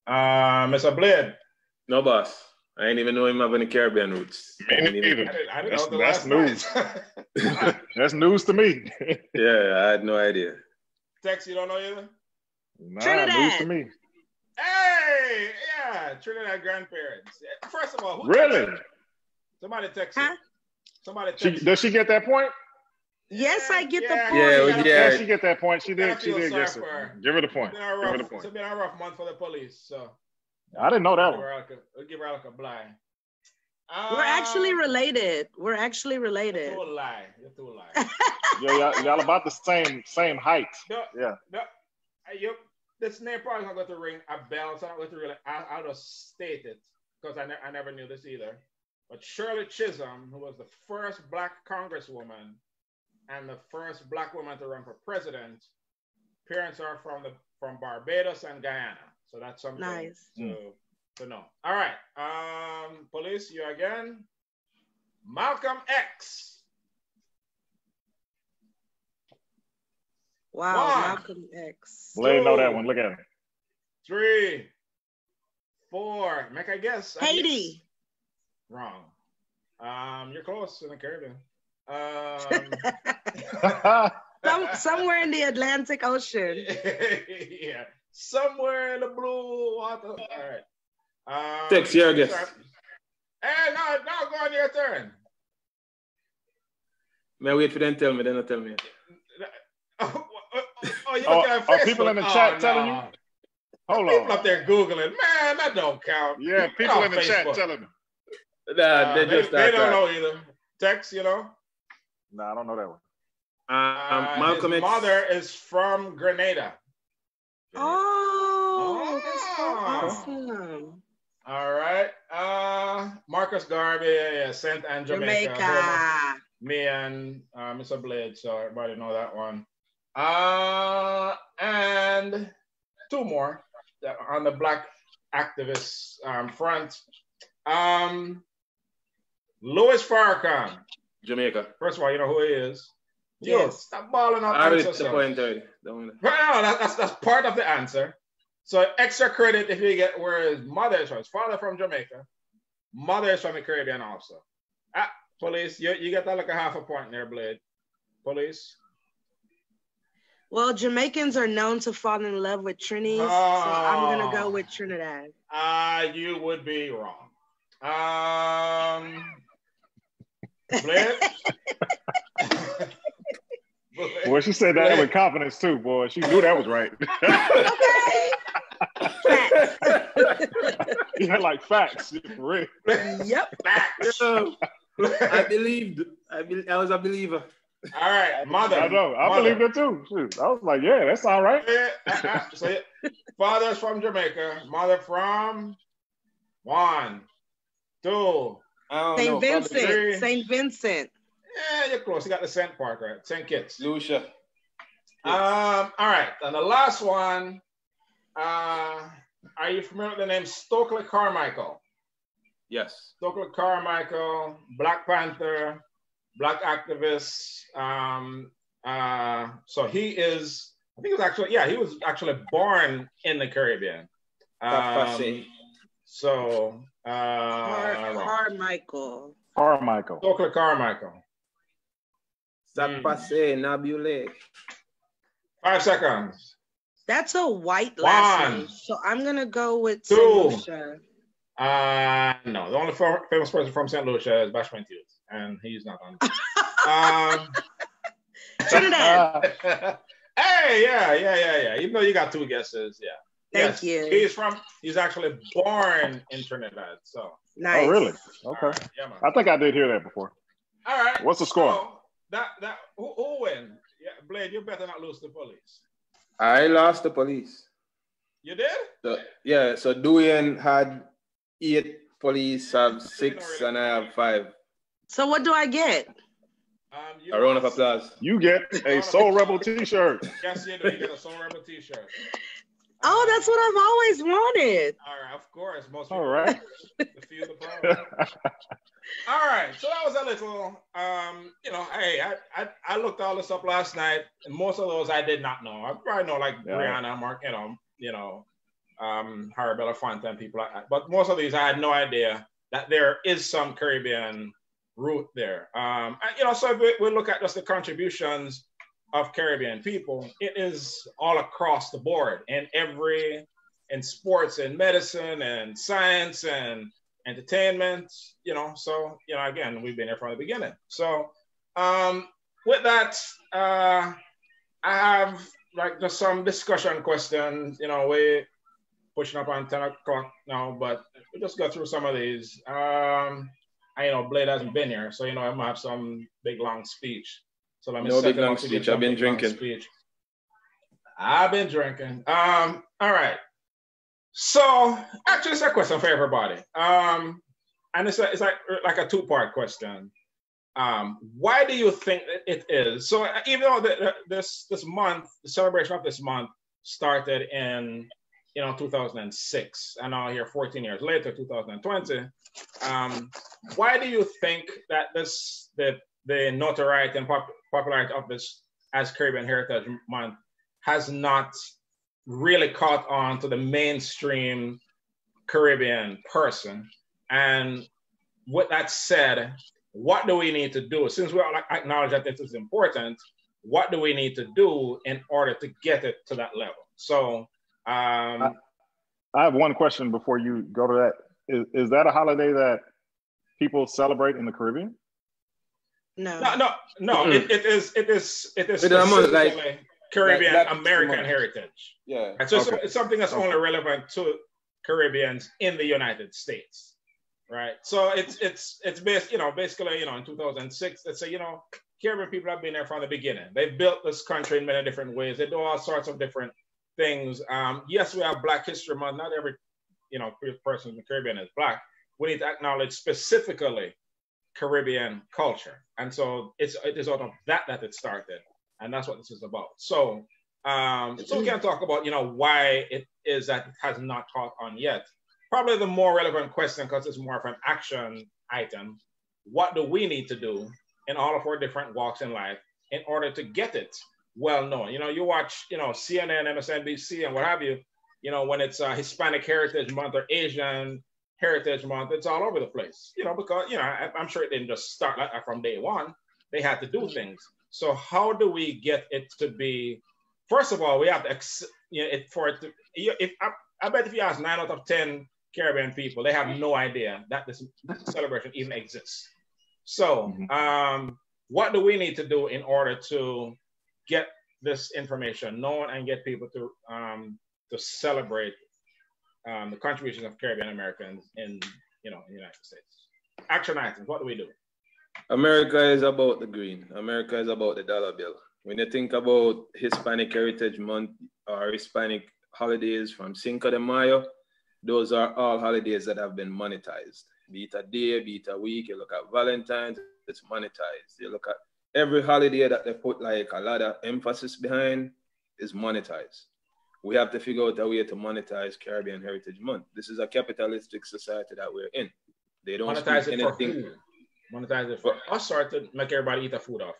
Mr. Blade. No, boss. I ain't even know him have any Caribbean roots. Me neither. I didn't know That's news. That's news to me. Yeah, I had no idea. Tex, you don't know either? Nah, Trinidad. news to me. Hey, yeah, Trinidad grandparents. First of all, who Really? Somebody text Huh? you. Somebody text Does she get that point? Yes, I get the Yeah. point. Yeah, she get that point. She did. Gotta She feel did. sorry Yes, for her. give her the point. It's Give her the point. been a rough month for the police, so I didn't know that we'll one. give her like a blind. We're actually related. We're actually You're related. too lie. You're too lie. Yeah, y'all about the same height. No, Yeah. no. This name probably not going to ring a bell, so I'm not going to really. I'll just state it because I never knew this either. But Shirley Chisholm, who was the first Black Congresswoman and the first Black woman to run for president, parents are from Barbados and Guyana, so that's something Nice. to know. All right, police, you again. Malcolm X. Wow, 1, Malcolm X. Blade know that one. Look at him. 3, 4. Make a guess. Haiti. Wrong. You're close in the Caribbean. Somewhere in the Atlantic Ocean. Yeah, somewhere in the blue water. All right. Tex, your guess. Hey, no, go on your turn. May I wait for them to tell me, then not tell me. Are people in the chat telling you? Hold People on. up there Googling. Man, that don't count. Yeah, people on in the chat Facebook. telling me. Nah, They don't know either. Tex, you know? Nah, I don't know that one. Malcolm his X. mother is from Grenada. Oh, that's so awesome. All right. Marcus Garvey, yeah, St. Anne, Jamaica. Me and Mr. Blade, so everybody know that one. And 2 more on the Black activists front. Louis Farrakhan. Jamaica. First of all, you know who he is. Yes. Yo, stop balling out. I already took the point already. No, that's part of the answer. So extra credit if you get where his mother is from. His father from Jamaica. Mother is from the Caribbean also. Police, you get that like a half a point there, Blade. Police. Well, Jamaicans are known to fall in love with Trinis, so I'm gonna go with Trinidad. You would be wrong. Blade? Boy, she said that with confidence too, boy. She knew that was right. Yeah, like facts. For real. Yep. Facts. I believed. I was a believer. All right, mother. I know. I believe it too. Shoot. I was like, yeah, that's all right. So, father's from Jamaica. Mother from 1, 2. St. Vincent. 3. St. Vincent. Yeah, you're close. You got the St. Park, right? St. Kitts. Lucia. All right, and the last one. Are you familiar with the name Stokely Carmichael? Yes. Stokely Carmichael, Black Panther, Black activist. So he is. I think he was actually born in the Caribbean. Carmichael. Carmichael. Stokely Carmichael. Ça passe, Nabule. 5 seconds. That's a white last One. name. So I'm going to go with Two. St. Lucia. No, the only famous person from St. Lucia is Bashman Hughes, and he's not on. Trinidad. Hey, yeah. Even though you got 2 guesses, yeah. Thank you. He's actually born in Trinidad, so. Nice. Oh, really? Okay. Right, yeah, man. I think I did hear that before. All right. What's the score? So who win? Yeah, Blade, you better not lose to police. I lost the police. You did? So Duane had 8, police have 6, and I have 5. So what do I get? A round of applause. You get a Soul Rebel t-shirt. Yes, you do. You get a Soul Rebel t-shirt. Oh, that's what I've always wanted. All right, of course. Most people All right. to feel the power. All right, so that was a little, hey, I looked all this up last night, and most of those I did not know. I probably know like Rihanna, Mark, Harabella Fontaine, people like that. But most of these I had no idea that there is some Caribbean root there. So if we look at just the contributions of Caribbean people, it is all across the board in sports and medicine and science and entertainment, again, we've been here from the beginning. So with that, I have like just some discussion questions, we're pushing up on 10 o'clock now, but we'll just go through some of these. Blade hasn't been here, so, I'm gonna have some big long speech. So let me no big long speech. I've been drinking. I've been drinking. All right. So actually, it's a question for everybody. And it's like a 2-part question. Why do you think it is? So even though this month, the celebration of this month started in 2006, and now here 14 years later, 2020. Why do you think that the notoriety and popularity of this as Caribbean Heritage Month has not really caught on to the mainstream Caribbean person? And with that said, what do we need to do? Since we all acknowledge that this is important, what do we need to do in order to get it to that level? So I have one question before you go to that. Is that a holiday that people celebrate in the Caribbean? No. It is specifically Caribbean American heritage. Yeah. And so it's something that's only relevant to Caribbeans in the United States, right? So it's based, basically, in 2006, let's say, Caribbean people have been there from the beginning. They've built this country in many different ways. They do all sorts of different things. Yes, we have Black History Month. Not every, person in the Caribbean is Black. We need to acknowledge specifically Caribbean culture. And so it is out of that it started. And that's what this is about. So we can talk about, why it is that it has not caught on yet. Probably the more relevant question, because it's more of an action item. What do we need to do in all of our different walks in life in order to get it well known? You watch, CNN, MSNBC, and what have you, when it's Hispanic Heritage Month or Asian Heritage Month, it's all over the place, because, I'm sure it didn't just start like that from day one. They had to do things. So how do we get it to be, first of all, we have to, I bet if you ask 9 out of 10 Caribbean people, they have no idea that this celebration even exists. So what do we need to do in order to get this information known and get people to celebrate the contributions of Caribbean Americans in the United States? Action items, what do we do? America is about the green. America is about the dollar bill. When you think about Hispanic Heritage Month or Hispanic holidays from Cinco de Mayo, those are all holidays that have been monetized. Be it a day, be it a week. You look at Valentine's, it's monetized. You look at every holiday that they put like a lot of emphasis behind is monetized. We have to figure out a way to monetize Caribbean Heritage Month. This is a capitalistic society that we're in. They don't monetize it anything. For who? Monetize it for us or to make everybody eat the food off?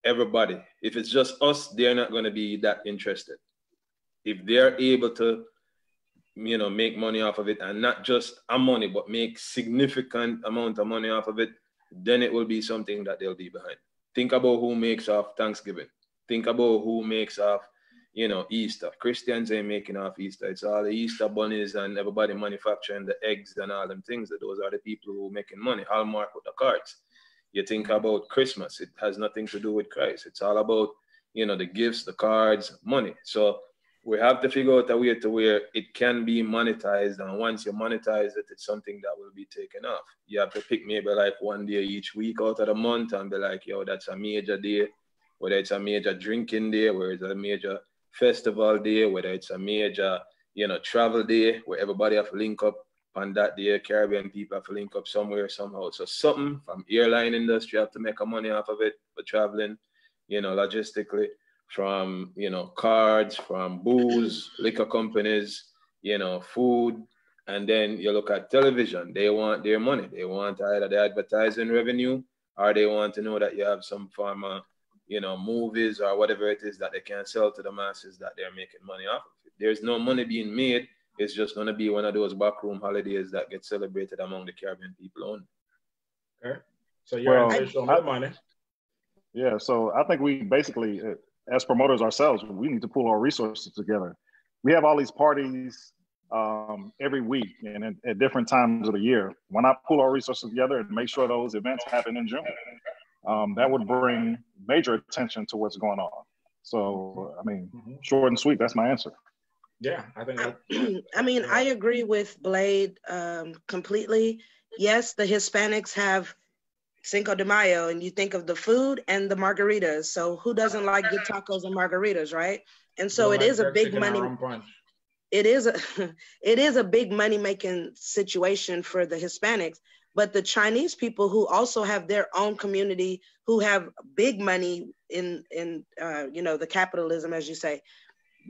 Everybody. If it's just us, they're not going to be that interested. If they're able to, make money off of it, and not just a money, but make significant amount of money off of it, then it will be something that they'll be behind. Think about who makes off Thanksgiving. Think about who makes off, you know, Easter. Christians ain't making off Easter. It's all the Easter bunnies and everybody manufacturing the eggs and all them things. Those are the people who are making money. Hallmark with the cards. You think about Christmas. It has nothing to do with Christ. It's all about, you know, the gifts, the cards, money. So we have to figure out a way to where it can be monetized. And once you monetize it, it's something that will be taken off. You have to pick maybe like one day each week out of the month and be like, yo, that's a major day. Whether it's a major drinking day, whether it's a major festival day, whether it's a major, you know, travel day where everybody have to link up on that day. Caribbean people have to link up somewhere, somehow. So something from airline industry have to make a money off of it for traveling, you know, logistically, from, you know, cards, from booze, liquor companies, you know, food. And then you look at television. They want their money. They want either the advertising revenue or they want to know that you have some form of, you know, movies or whatever it is that they can sell to the masses that they're making money off of. If there's no money being made, it's just going to be one of those backroom holidays that get celebrated among the Caribbean people only. Okay. So you're on the money. Yeah. So I think we basically, as promoters ourselves, we need to pull our resources together. We have all these parties every week and at different times of the year. Why not pull our resources together and make sure those events happen in June? That would bring major attention to what's going on. So, I mean, short and sweet, that's my answer. Yeah, I think I mean, I agree with Blade completely. Yes, the Hispanics have Cinco de Mayo, and you think of the food and the margaritas. So who doesn't like good tacos and margaritas, right? And so it is a big money. It is a big money making situation for the Hispanics. But the Chinese people who also have their own community, who have big money in you know, the capitalism, as you say.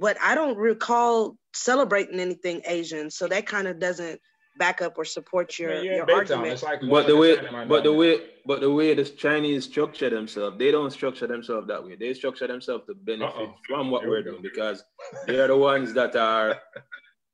But I don't recall celebrating anything Asian, so that kind of doesn't back up or support your argument. Like but the way the Chinese structure themselves, they don't structure themselves that way. They structure themselves to benefit from what we're doing, because they are the ones that are,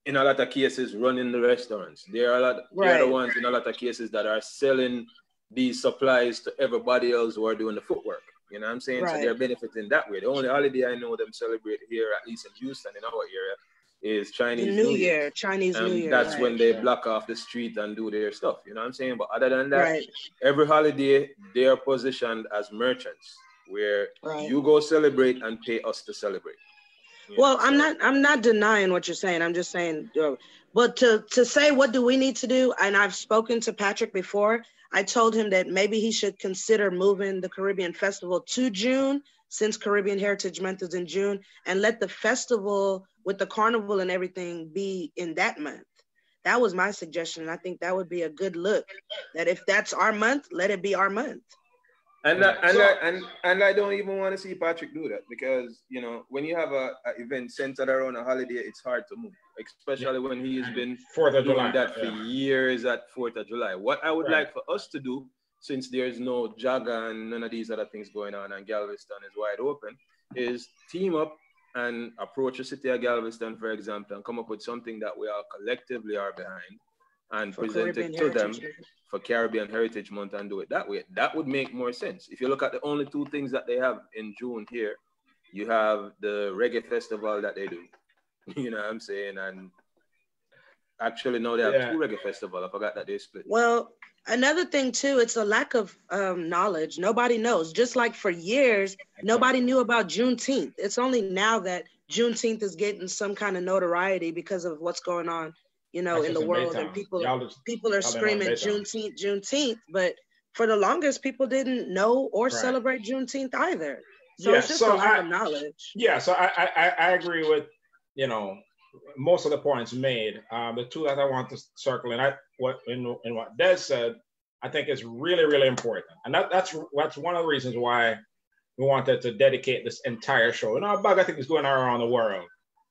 in a lot of cases, running the restaurants. They are the ones in a lot of cases that are selling these supplies to everybody else who are doing the footwork. You know what I'm saying? Right. So they're benefiting that way. The only holiday I know them celebrate here, at least in Houston, in our area, is Chinese New Year. Chinese New Year. That's when they block off the street and do their stuff. You know what I'm saying? But other than that, every holiday, they are positioned as merchants, where you go celebrate and pay us to celebrate. Well, I'm not denying what you're saying. I'm just saying, but to say, what do we need to do? And I've spoken to Patrick before. I told him that maybe he should consider moving the Caribbean Festival to June, since Caribbean Heritage Month is in June, and let the festival with the carnival and everything be in that month. That was my suggestion. And I think that would be a good look, that if that's our month, let it be our month. And I don't even want to see Patrick do that, because, you know, when you have a event centered around a holiday, it's hard to move, especially when he's been doing that for years at 4th of July. What I would like for us to do, since there's no Jaga and none of these other things going on and Galveston is wide open, is team up and approach the city of Galveston, for example, and come up with something that we all collectively are behind and present it to them for Caribbean Heritage Month and do it that way. That would make more sense. If you look at the only two things that they have in June here, you have the reggae festival that they do. You know what I'm saying? And actually, no, they have two reggae festivals. I forgot that they split. Well, another thing too, it's a lack of knowledge. Nobody knows. Just like for years, nobody knew about Juneteenth. It's only now that Juneteenth is getting some kind of notoriety because of what's going on, you know, in the world, and people are screaming Juneteenth, but for the longest, people didn't know or celebrate Juneteenth either. So it's just a lack of knowledge. Yeah, so I agree with, you know, most of the points made. The two that I want to circle in what Des said, I think is really, really important, and that's one of the reasons why we wanted to dedicate this entire show. You know, a bug I think is going around the world,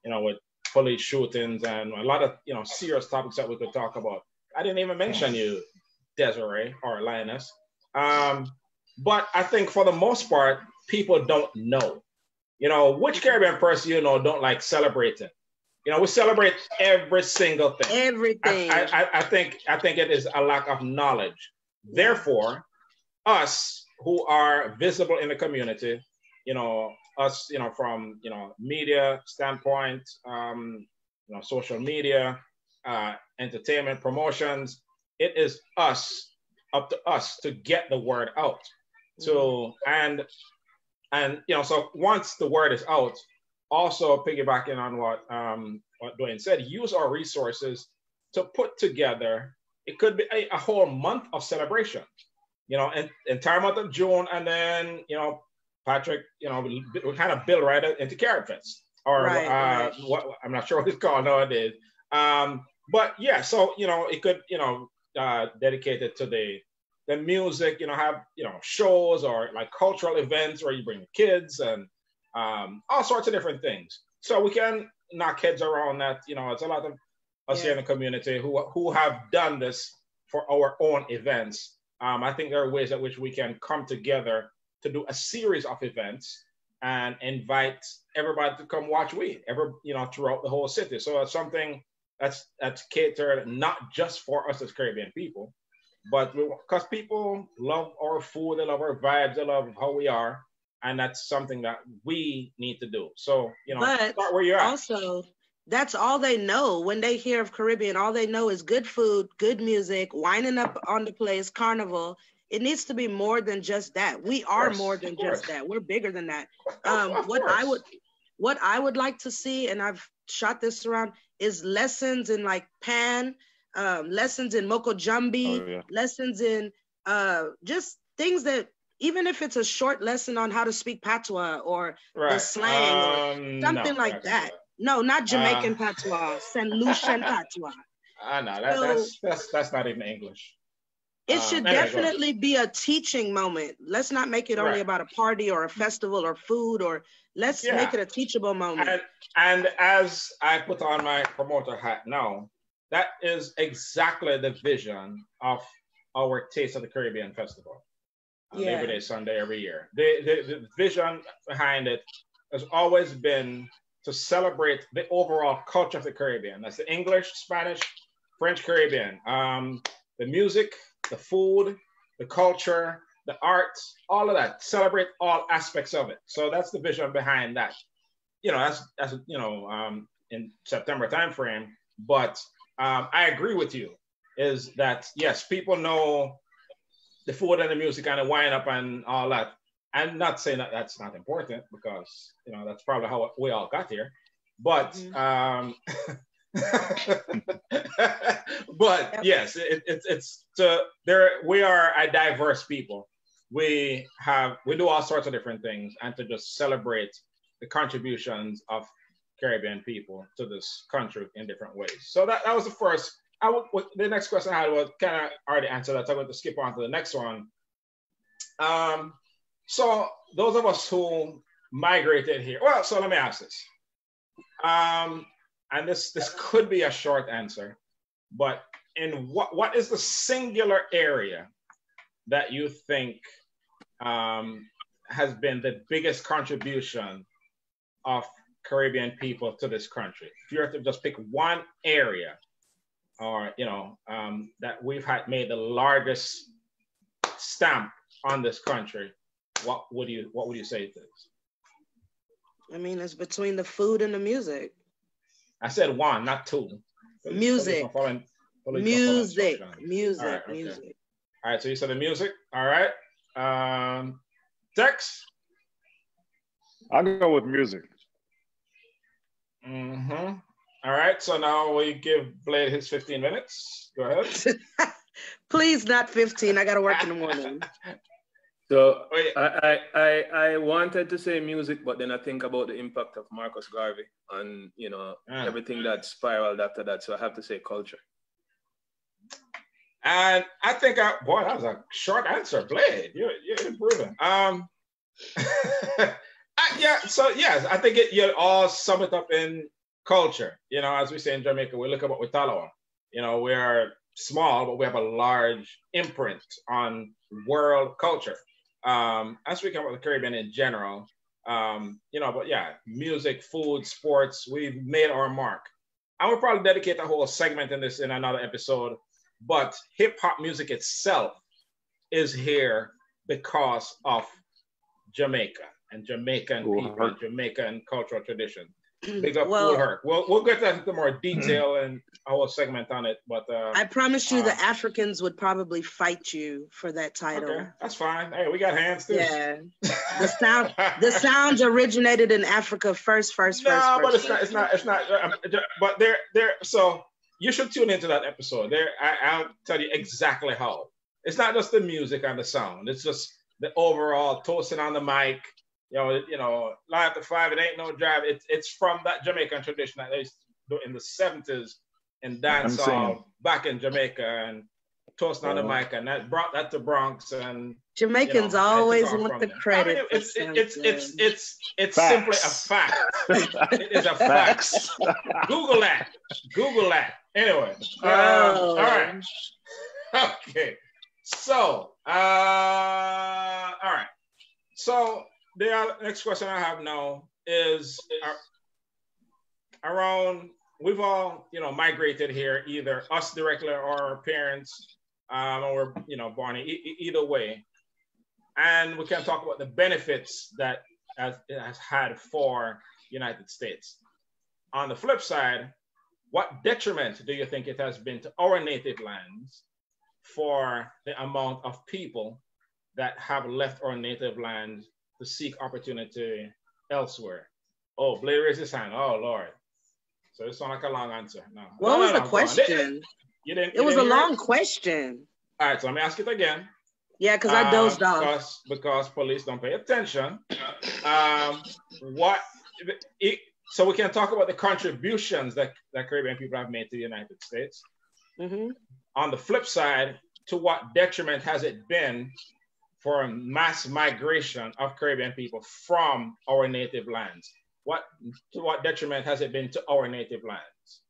you know, with police shootings and a lot of, you know, serious topics that we could talk about. I didn't even mention you, Desiree or Linus. But I think for the most part, people don't know. You know, which Caribbean person you know don't like celebrating? You know, we celebrate every single thing. Everything. I think it is a lack of knowledge. Therefore, us who are visible in the community, us, from, media standpoint, social media, entertainment, promotions, it is up to us to get the word out. So, and so once the word is out, also piggybacking on what Dwayne said, use our resources to put together, it could be a whole month of celebration, entire month of June, and then, Patrick, we kind of build right into Carrot Fest, or right. What I'm not sure what it's called nowadays. But yeah, so, it could, dedicated to the music, have, shows or like cultural events where you bring the kids and all sorts of different things. So we can knock heads around that. It's a lot of us here in the community who have done this for our own events. I think there are ways in which we can come together to do a series of events and invite everybody to come watch throughout the whole city. So it's something that's catered not just for us as Caribbean people, but because people love our food, they love our vibes, they love how we are. And that's something that we need to do. So, start where you're at. Also, that's all they know. When they hear of Caribbean, all they know is good food, good music, winding up on the place, carnival. It needs to be more than just that. We are more than just that. We're bigger than that. What I would like to see, and I've shot this around, is lessons in like Pan, lessons in Moko Jambi, lessons in just things that, even if it's a short lesson on how to speak patois or the slang or something like that. No, not Jamaican patois, St. Lucian patois. No, that's not even English. It should definitely be a teaching moment. Let's not make it only about a party or a festival or food, or let's make it a teachable moment. And as I put on my promoter hat now, that is exactly the vision of our Taste of the Caribbean Festival. Labor Day Sunday every year. The vision behind it has always been to celebrate the overall culture of the Caribbean. That's the English, Spanish, French Caribbean. The music, the food, the culture, the arts, all of that. Celebrate all aspects of it. So that's the vision behind that. That's in September timeframe. But I agree with you, is that yes, people know the food and the music and the wine up and all that. I'm not saying that that's not important, because that's probably how we all got here. But but yes, it's we are a diverse people. We do all sorts of different things, and to just celebrate the contributions of Caribbean people to this country in different ways. So that was the first. The next question I had was kind of already answered that. So I'm going to skip on to the next one. So those of us who migrated here, well, so let me ask this. And this could be a short answer, but in what is the singular area that you think has been the biggest contribution of Caribbean people to this country? If you were to just pick one area, or that we've made the largest stamp on this country, what would you say it is? I mean, it's between the food and the music. I said one, not two. Music. Music. All right, so you said the music. All right. Tex? I'll go with music. Mm-hmm. All right, so now we give Blade his 15 minutes. Go ahead. Please, not 15. I got to work in the morning. So I wanted to say music, but then I think about the impact of Marcus Garvey and everything that spiraled after that. So I have to say culture. And I think that was a short answer, Blade. You're improving. So yes, I think you all sum it up in culture. As we say in Jamaica, we look at what we follow. We are small, but we have a large imprint on world culture. As we come about the Caribbean in general, but yeah, music, food, sports, we've made our mark. I would probably dedicate a whole segment in another episode, but hip hop music itself is here because of Jamaica and Jamaican people and Jamaican cultural tradition. Big up Cool Herc. We'll get into more detail in our segment on it, but I promise you the Africans would probably fight you for that title. Okay, that's fine. Hey, we got hands too. Yeah. The sounds originated in Africa first. But it's not. But they're. So you should tune into that episode. I'll tell you exactly how. It's not just the music and the sound. It's just the overall toasting on the mic. Live to 5, it ain't no drive. It's from that Jamaican tradition that they used to do in the 70s in dancehall back in Jamaica, and toasting on the mic, and that brought that to Bronx. And Jamaicans always want the credit. I mean, it's simply a fact. It is a fact. Google that. Anyway, all right. Okay. So, all right. So the next question I have now is around. We've all, migrated here, either us directly or our parents, or born either way, and we can talk about the benefits that it has had for United States. On the flip side, what detriment do you think it has been to our native lands for the amount of people that have left our native land to seek opportunity elsewhere? Oh, Blair raised his hand. Oh, Lord. So this sounds like a long answer. No. What was the question? It was a long question. All right, so let me ask it again. Yeah, because I dozed off. Because police don't pay attention. So we can talk about the contributions that Caribbean people have made to the United States. Mm-hmm. On the flip side, to what detriment has it been for mass migration of Caribbean people from our native lands? To what detriment has it been to our native lands?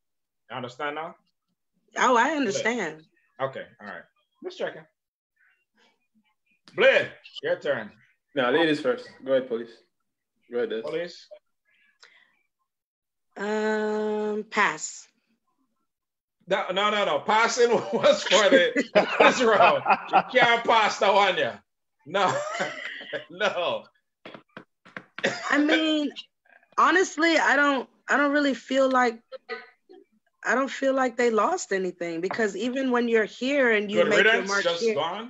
You understand now? Oh, I understand. Okay, all right. Just checking. Blid, your turn. No, ladies first. Go ahead, police. Go ahead, Des. Police. Pass. No. Passing was for this round. You can't pass that one, yeah. No. No. I mean, honestly, I don't really feel like they lost anything, because even when you're here and you make your mark here,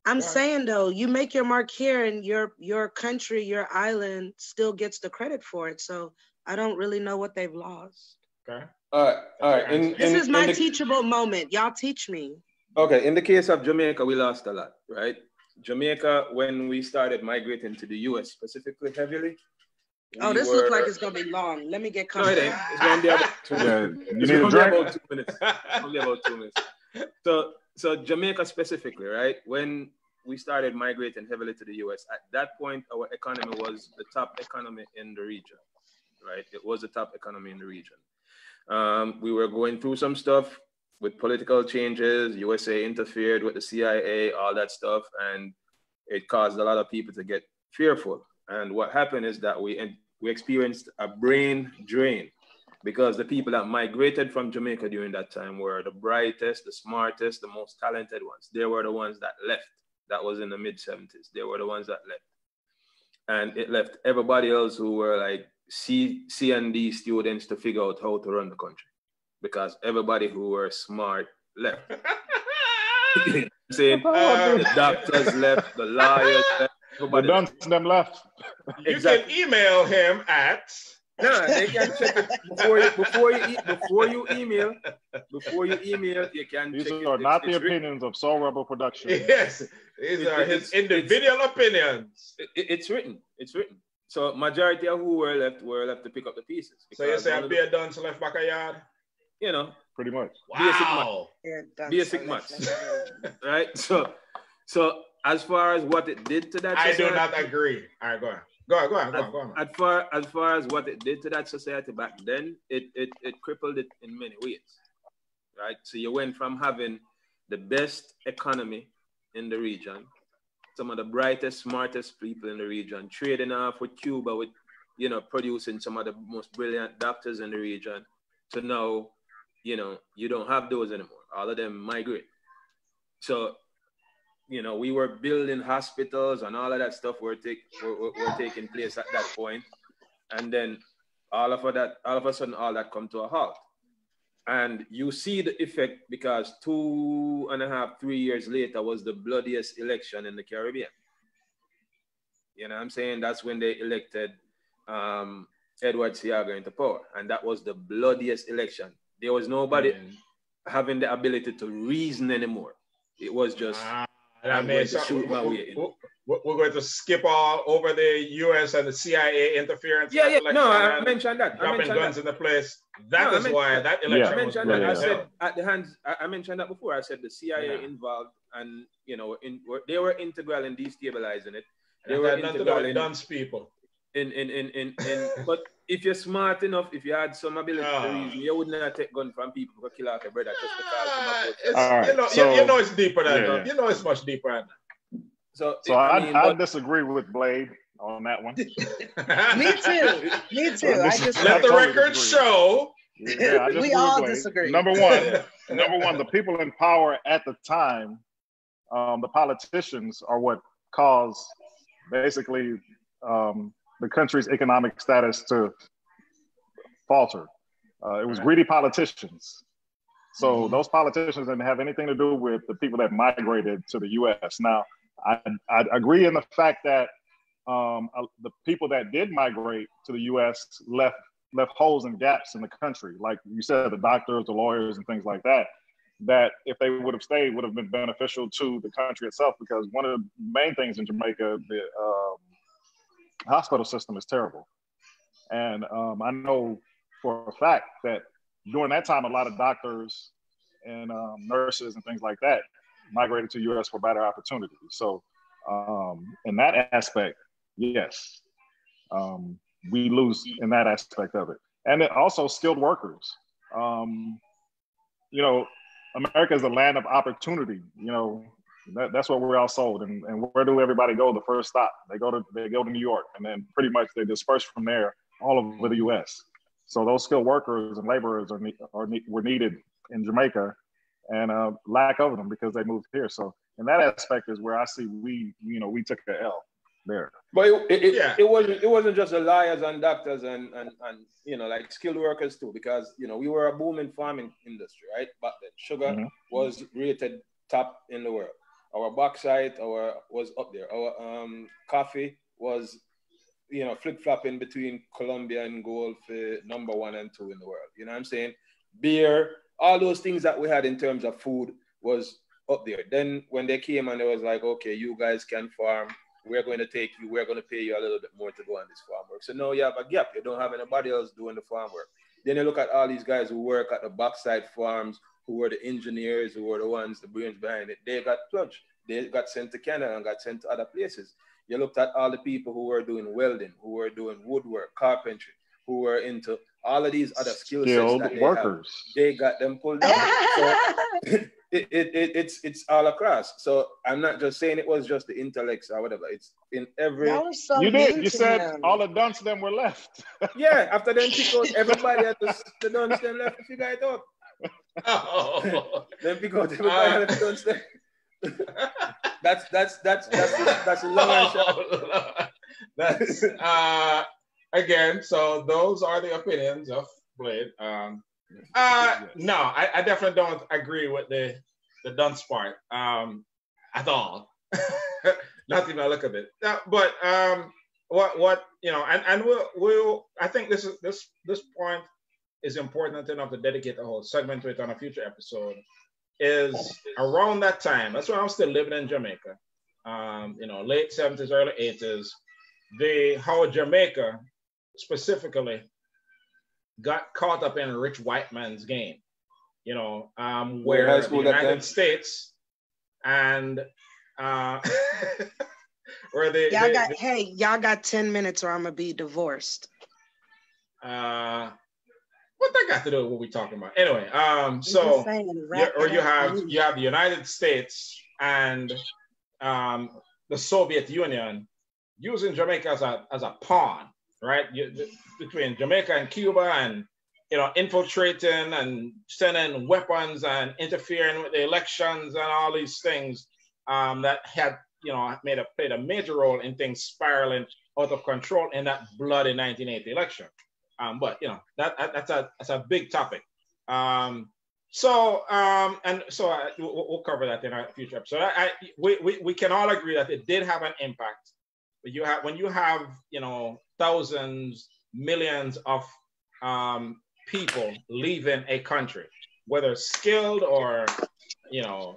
I'm saying though, you make your mark here and your country, your island still gets the credit for it. So I don't really know what they've lost. Okay. All right. This is my teachable moment. Y'all teach me. Okay. In the case of Jamaica, we lost a lot, right? Jamaica, when we started migrating to the US specifically heavily. This looks like it's gonna be long. Let me get comfortable. No, it ain't. It's gonna be about 2 minutes. It's gonna be about 2 minutes. Only about 2 minutes. So Jamaica specifically, right? When we started migrating heavily to the US, at that point, our economy was the top economy in the region, right? It was the top economy in the region. We were going through some stuff with political changes. USA interfered with the CIA, all that stuff, and it caused a lot of people to get fearful. And what happened is that we experienced a brain drain, because the people that migrated from Jamaica during that time were the brightest, the smartest, the most talented ones. They were the ones that left. That was in the mid-70s. They were the ones that left. And it left everybody else who were like C and D students to figure out how to run the country, because everybody who were smart left. The doctors left, the lawyers left. Them left. You can email him at. No, they can check it before you email. You can These check are it. not the opinions of Soul Rebel Production. Yes, these are his individual opinions. It's written. So majority of who were left to pick up the pieces. So you say a beer done to left back a yard? Pretty much. Wow. Basic maths. Right? So as far as what it did to that society, I do not agree. All right, go on. As far as what it did to that society back then, it crippled it in many ways. Right? So you went from having the best economy in the region, some of the brightest, smartest people in the region, trading off with Cuba, with producing some of the most brilliant doctors in the region, to now, you don't have those anymore. All of them migrate. So you know, we were building hospitals and all of that stuff were taking place at that point. And then all of a sudden, all that come to a halt. And you see the effect because 2.5, 3 years later was the bloodiest election in the Caribbean. You know what I'm saying? That's when they elected Edward Seaga into power. And that was the bloodiest election. There was nobody having the ability to reason anymore. It was just, I'm going to shoot my way in. We're going to skip all over the U.S. and the CIA interference. Yeah. No, I mentioned that. Dropping guns in the place. That is why that election I mentioned that. I said at the hands. I mentioned that before. I said the CIA involved, and you know, they were integral in destabilizing it. They were integral in dunce people. But if you're smart enough, if you had some ability to reason, you wouldn't have take gun from people who kill out a brother just because. You know it's deeper than that. You know it's much deeper than that. So I disagree with Blade on that one. Me too. Let the record show. Yeah, we all disagree. Number one, the people in power at the time, the politicians are what caused basically the country's economic status to falter. It was greedy politicians. So those politicians didn't have anything to do with the people that migrated to the U.S. Now, I agree in the fact that the people that did migrate to the U.S. left holes and gaps in the country. Like you said, the doctors, the lawyers, and things like that, that if they would have stayed would have been beneficial to the country itself, because one of the main things in Jamaica, the hospital system is terrible. And I know for a fact that during that time, a lot of doctors and nurses and things like that migrated to the U.S. for better opportunities. So in that aspect, yes, we lose in that aspect of it. And then also skilled workers. You know, America is a land of opportunity. You know, that's what we're all sold. And where do everybody go? The first stop, they go to New York, and then pretty much they disperse from there all over the U.S. So those skilled workers and laborers were needed in Jamaica, and lack of them because they moved here. So in that aspect is where I see we took the L there. But it wasn't just the lawyers and doctors and you know, like skilled workers too, because you know we were a booming farming industry, right? Back then, sugar was rated top in the world. Our bauxite, was up there. Our coffee was, you know, flip-flopping between Colombia and gold for number 1 and 2 in the world. You know what I'm saying? Beer, all those things that we had in terms of food was up there. Then when they came and they was like, okay, you guys can farm. We're going to take you. We're going to pay you a little bit more to go on this farm work. So now you have a gap. You don't have anybody else doing the farm work. Then you look at all these guys who work at the bauxite farms, who were the engineers, who were the ones, the brains behind it. They got plunged. They got sent to Canada and got sent to other places. You looked at all the people who were doing welding, who were doing woodwork, carpentry, who were into all of these other skill sets that workers. They got them pulled down. So it's all across. So I'm not just saying it was just the intellects or whatever. It's in every. So you said all the dunce them were left. Yeah, after them pick out everybody at the dunce them left to figure it out. Then pick out everybody at the dunce them. That's a long answer. That's again. So those are the opinions of Blade. No, I definitely don't agree with the dunce part at all. Not even a look at it. But what you know, and we'll I think this point is important enough to dedicate a whole segment to it on a future episode. Is around that time. That's when I was still living in Jamaica. You know, late 70s, early 80s. How Jamaica specifically got caught up in rich white man's game. You know, where the United States and where y'all got 10 minutes or I'm gonna be divorced. What that got to do with what we're talking about? Anyway, so you have the United States and the Soviet Union using Jamaica as a pawn, right? Between Jamaica and Cuba, and you know, infiltrating and sending weapons and interfering with the elections and all these things that had, played a major role in things spiraling out of control in that bloody 1980 election. But that's a big topic. We'll cover that in our future episode. We can all agree that it did have an impact. When you have thousands, millions of people leaving a country, whether skilled or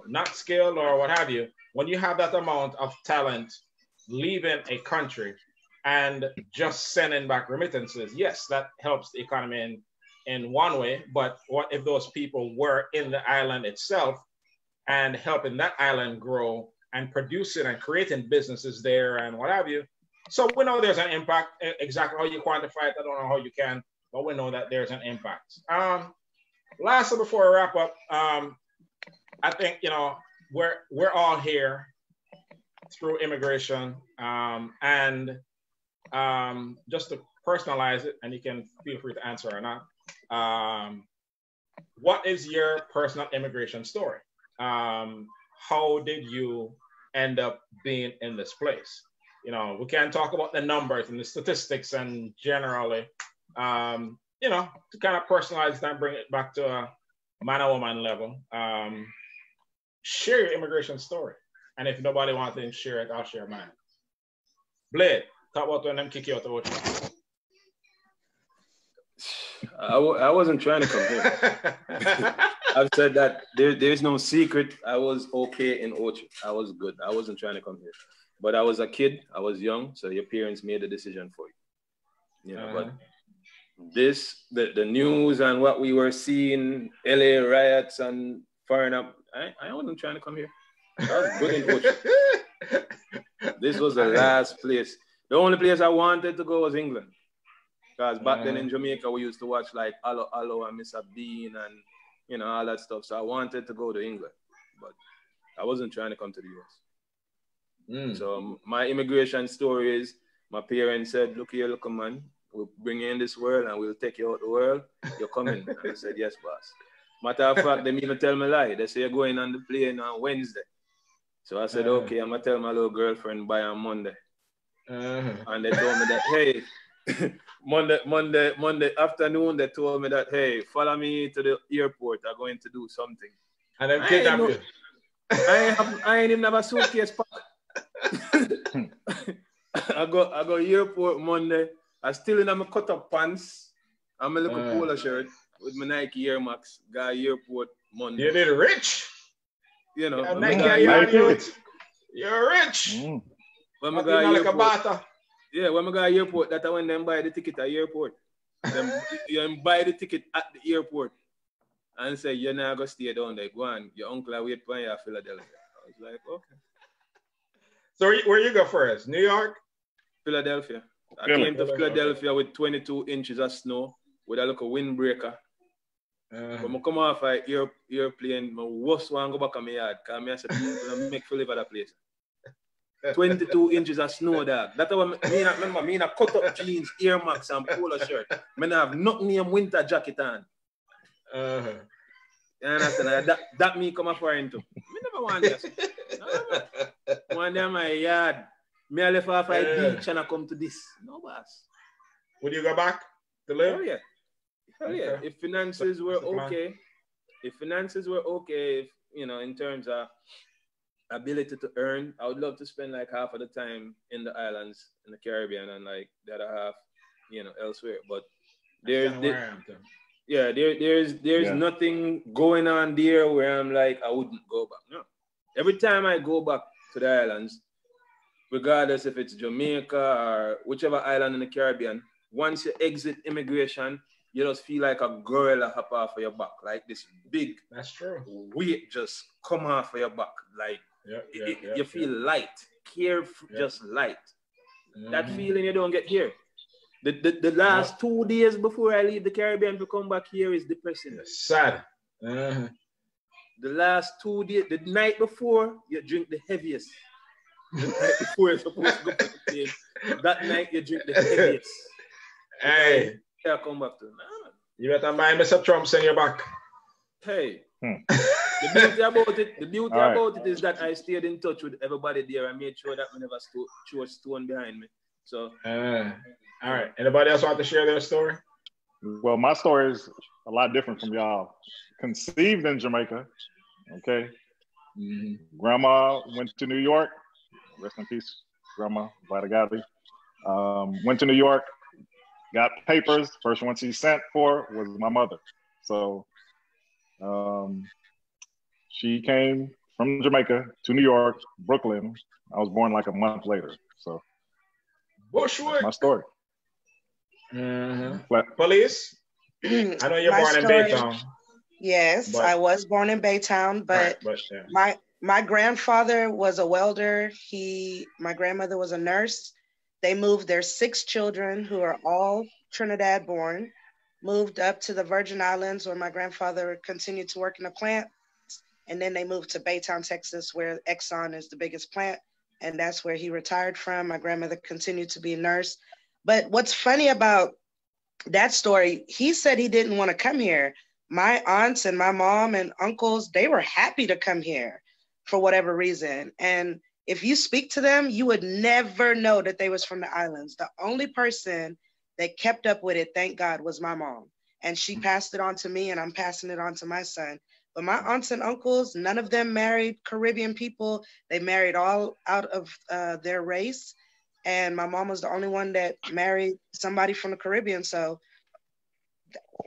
not skilled or what have you, when you have that amount of talent leaving a country and just sending back remittances, yes, that helps the economy in one way. But what if those people were in the island itself and helping that island grow and producing and creating businesses there and what have you? So we know there's an impact. Exactly how you quantify it, I don't know how you can, but we know that there's an impact. Lastly, before we wrap up, I think we're all here through immigration, and just to personalize it, and you can feel free to answer or not. What is your personal immigration story? How did you end up being in this place? We can talk about the numbers and the statistics and generally, to kind of personalize it and bring it back to a man or woman level. Share your immigration story. And if nobody wants to share it, I'll share mine. Blade, talk about when them kick you out of Ocho. I wasn't trying to come here. I've said that there's no secret. I was okay in Ocho. I was good. I wasn't trying to come here. But I was a kid. I was young. So your parents made the decision for you. But the news and what we were seeing, LA riots and foreign up, I wasn't trying to come here. I was good in Ocho. This was the last place. The only place I wanted to go was England. Because back then in Jamaica, we used to watch like Allo Allo and Mr. Bean and, all that stuff. So I wanted to go to England. But I wasn't trying to come to the US. So my immigration story is my parents said, look here, look, man, we'll bring you in this world and we'll take you out the world. You're coming. And I said, yes, boss. Matter of fact, they even tell me lie. They say you're going on the plane on Wednesday. So I said, okay, I'm going to tell my little girlfriend by on Monday. And they told me that, hey, Monday afternoon, they told me that, hey, follow me to the airport. I'm going to do something. And then kidnap you. I ain't even have a suitcase pack. I go airport Monday. I still in my cut up pants and my little polo shirt with my Nike Air Max. Go airport Monday. You did rich. Nike. You're rich. When I go airport, when I go airport, that's when them buy the ticket at airport. You buy the ticket at the airport and say you're not gonna stay down there. Go on, your uncle will wait for you at Philadelphia. I was like, okay. So where you go first? New York? Philadelphia. I came to Philadelphia with 22 inches of snow with a little windbreaker. When I come off an airplane, my worst one go back on my yard because I said, people make feel live at that place. 22 inches of snow, dog. That's what I mean. I cut up jeans, Air Max, and polo shirt. I have nothing in winter jacket on. You understand? That me come up foreign too. I never want this. One day my yard. Me I left off a beach and I come to this. No boss. Would you go back to live? Hell yeah. Hell yeah. If finances were okay, in terms of ability to earn, I would love to spend like half of the time in the islands in the Caribbean and like the other half, elsewhere. But there's nothing going on there where I'm like, I wouldn't go back. No. Every time I go back to the islands, regardless if it's Jamaica or whichever island in the Caribbean, once you exit immigration, you just feel like a gorilla hop off of your back. Like this big weight just come off of your back. Like you feel light, just light. That feeling you don't get here. The last 2 days before I leave the Caribbean to come back here is depressing. It's sad. The last 2 days, the night before, you drink the heaviest. The night before you're supposed to go to the plane, that night you drink the heaviest. Hey. I come back to it. You better mind Mr. Trump send you back. Hey. The beauty about it is that I stayed in touch with everybody there. I made sure that we never threw a stone behind me. So, all right. Anybody else want to share their story? Well, my story is a lot different from y'all. Conceived in Jamaica, okay? Grandma went to New York. Rest in peace, Grandma Vitagati. Went to New York, got papers. First one she sent for was my mother. So she came from Jamaica to New York, Brooklyn. I was born like a month later. So Bushwood. that's my story. Police. I know you're born in Baytown. Yes, I was born in Baytown, but my grandfather was a welder. My grandmother was a nurse. They moved their 6 children, who are all Trinidad born, moved up to the Virgin Islands where my grandfather continued to work in the plant. And then they moved to Baytown, Texas, where Exxon is the biggest plant. And that's where he retired from. My grandmother continued to be a nurse. But what's funny about that story, he said he didn't want to come here. My aunts and my mom and uncles, they were happy to come here for whatever reason. And if you speak to them, you would never know that they was from the islands. The only person that kept up with it, thank God, was my mom. And she passed it on to me, and I'm passing it on to my son. But my aunts and uncles, none of them married Caribbean people. They married all out of their race. And my mom was the only one that married somebody from the Caribbean. So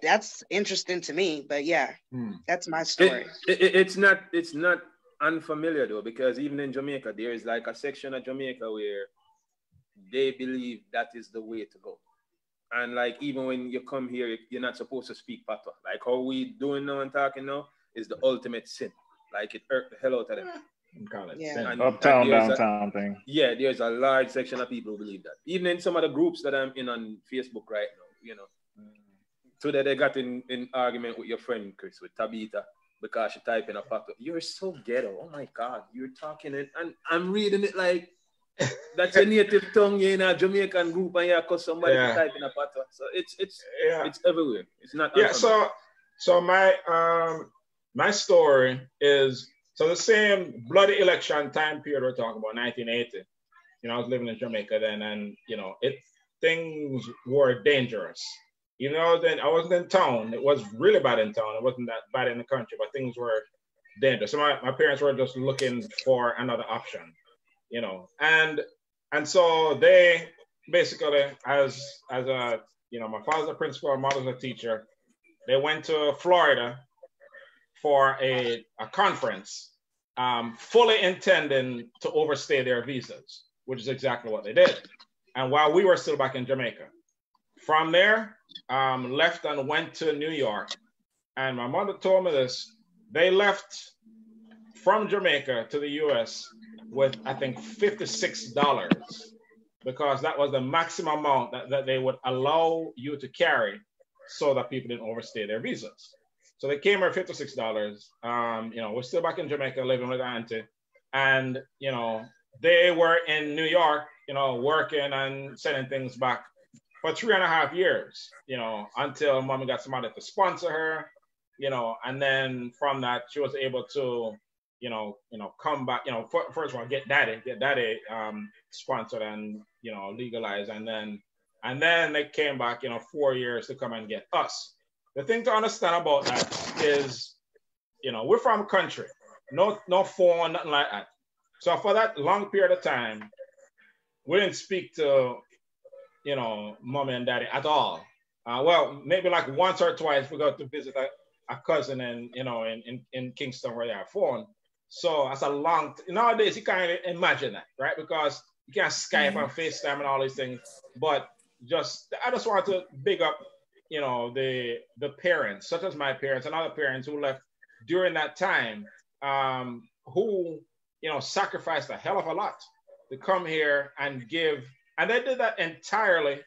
that's interesting to me. But yeah, that's my story. It's not unfamiliar though, because even in Jamaica, there is like a section of Jamaica where they believe that is the way to go. And like, even when you come here, you're not supposed to speak patois. Like how we doing now and talking now is the ultimate sin. Like it hurt the hell out of them. Uptown, downtown thing. Yeah, there's a large section of people who believe that. Even in some of the groups that I'm in on Facebook right now, you know. Today they got in argument with your friend Chris, with Tabitha, because she typed in a patois. You're so ghetto. Oh my God, you're talking it, and I'm reading it like that's a native tongue. You're in a Jamaican group, and because somebody type in a patois. So it's everywhere. It's not. Yeah. So my story is the same bloody election time period we're talking about, 1980. You know, I was living in Jamaica then, and you know, things were dangerous. You know, then I wasn't in town. It was really bad in town. It wasn't that bad in the country, but things were dangerous. So my parents were just looking for another option, you know. And so they basically, as a, you know, my father's a principal, my mother's a teacher, they went to Florida for a conference, fully intending to overstay their visas, which is exactly what they did. And while we were still back in Jamaica. From there, left and went to New York. And my mother told me this. They left from Jamaica to the US with, I think, $56, because that was the maximum amount that they would allow you to carry so that people didn't overstay their visas. So they came here $56. You know, we're still back in Jamaica living with Auntie. And, you know, they were in New York, you know, working and sending things back for 3.5 years, you know, until mommy got somebody to sponsor her, you know, and then from that she was able to, you know, come back, you know, first of all, get daddy sponsored and, you know, legalized, and then they came back, you know, 4 years to come and get us. The thing to understand about that is, you know, we're from a country, no phone, nothing like that. So for that long period of time, we didn't speak to, you know, mommy and daddy at all. Well, maybe like once or twice we got to visit a cousin in, you know, in Kingston where they have phone. So that's a long, nowadays you can't imagine that, right? Because you can't Skype and FaceTime and all these things. But I just want to big up, you know, the parents, such as my parents and other parents who left during that time, who, you know, sacrificed a hell of a lot to come here and give. And they did that entirely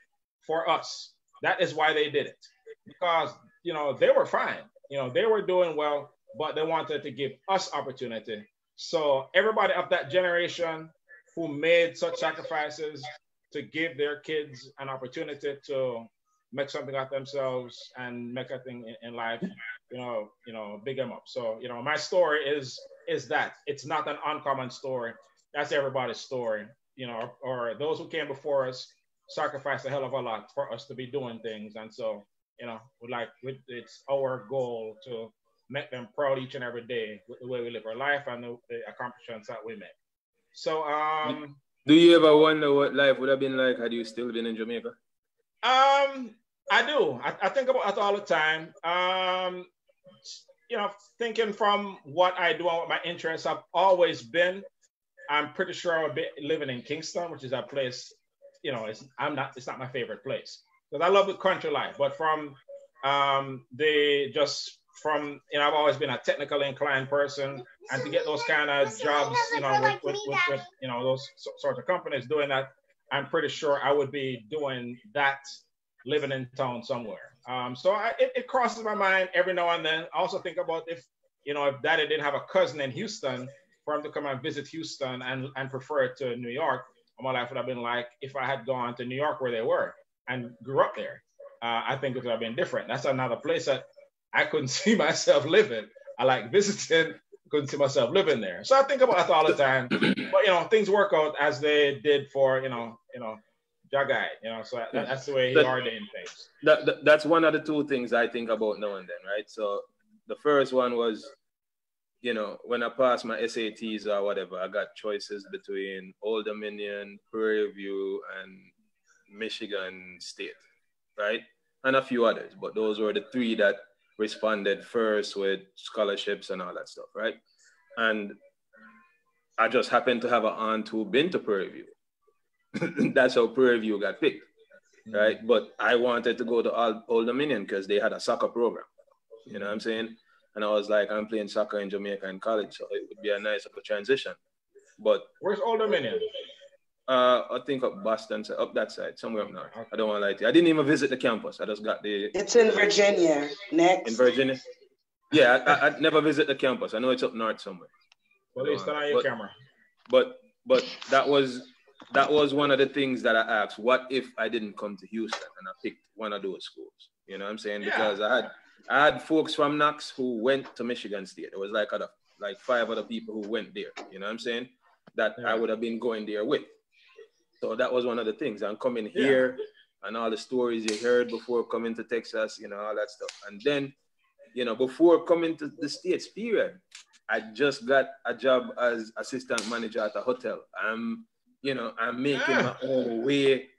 for us. That is why they did it. Because, you know, they were fine. You know, they were doing well, but they wanted to give us opportunity. So everybody of that generation who made such sacrifices to give their kids an opportunity to make something of themselves and make a thing in life, big them up. So, my story is that it's not an uncommon story. That's everybody's story, or those who came before us sacrificed a hell of a lot for us to be doing things. And so, it's our goal to make them proud each and every day with the way we live our life and the accomplishments that we make. So, do you ever wonder what life would have been like had you still been in Jamaica? I do. I think about that all the time. Thinking from what I do and what my interests have always been, I'm pretty sure I would be living in Kingston, which is a place, it's not my favorite place. Because I love the country life, but I've always been a technically inclined person, and to get those kind of jobs, with those sorts of companies doing that, I'm pretty sure I would be doing that, living in town somewhere. So it crosses my mind every now and then. I also think about if Daddy didn't have a cousin in Houston, for him to come and visit Houston and prefer it to New York, my life would have been like if I had gone to New York where they were and grew up there. I think it would have been different. That's another place that I couldn't see myself living. I like visiting, couldn't see myself living there. So I think about that all the time. But things work out as they did for Jagai. So that's the way he ordained things. That's one of the two things I think about now and then, right? So the first one was, when I passed my SATs or whatever, I got choices between Old Dominion, Prairie View, and Michigan State, right? And a few others, but those were the three that responded first with scholarships and all that stuff, right? And I just happened to have an aunt who been to Prairie View. That's how Prairie View got picked, right? But I wanted to go to Old Dominion because they had a soccer program, you know what I'm saying? And I was like, I'm playing soccer in Jamaica in college, so it would be a nice transition. But where's Old Dominion? I think up Boston, up that side, somewhere up north. I don't want to lie to you. I didn't even visit the campus. I just got the... It's in Virginia. Next. In Virginia? Yeah, I never visit the campus. I know it's up north somewhere. Well, at least on your camera. But that was one of the things that I asked. What if I didn't come to Houston and I picked one of those schools? You know what I'm saying? Yeah. Because I had folks from Knox who went to Michigan State. There was like 5 other people who went there. You know what I'm saying? That I would have been going there with. So that was one of the things. I'm coming here and all the stories you heard before coming to Texas, all that stuff. And then, before coming to the States, period, I just got a job as assistant manager at a hotel. I'm making my own way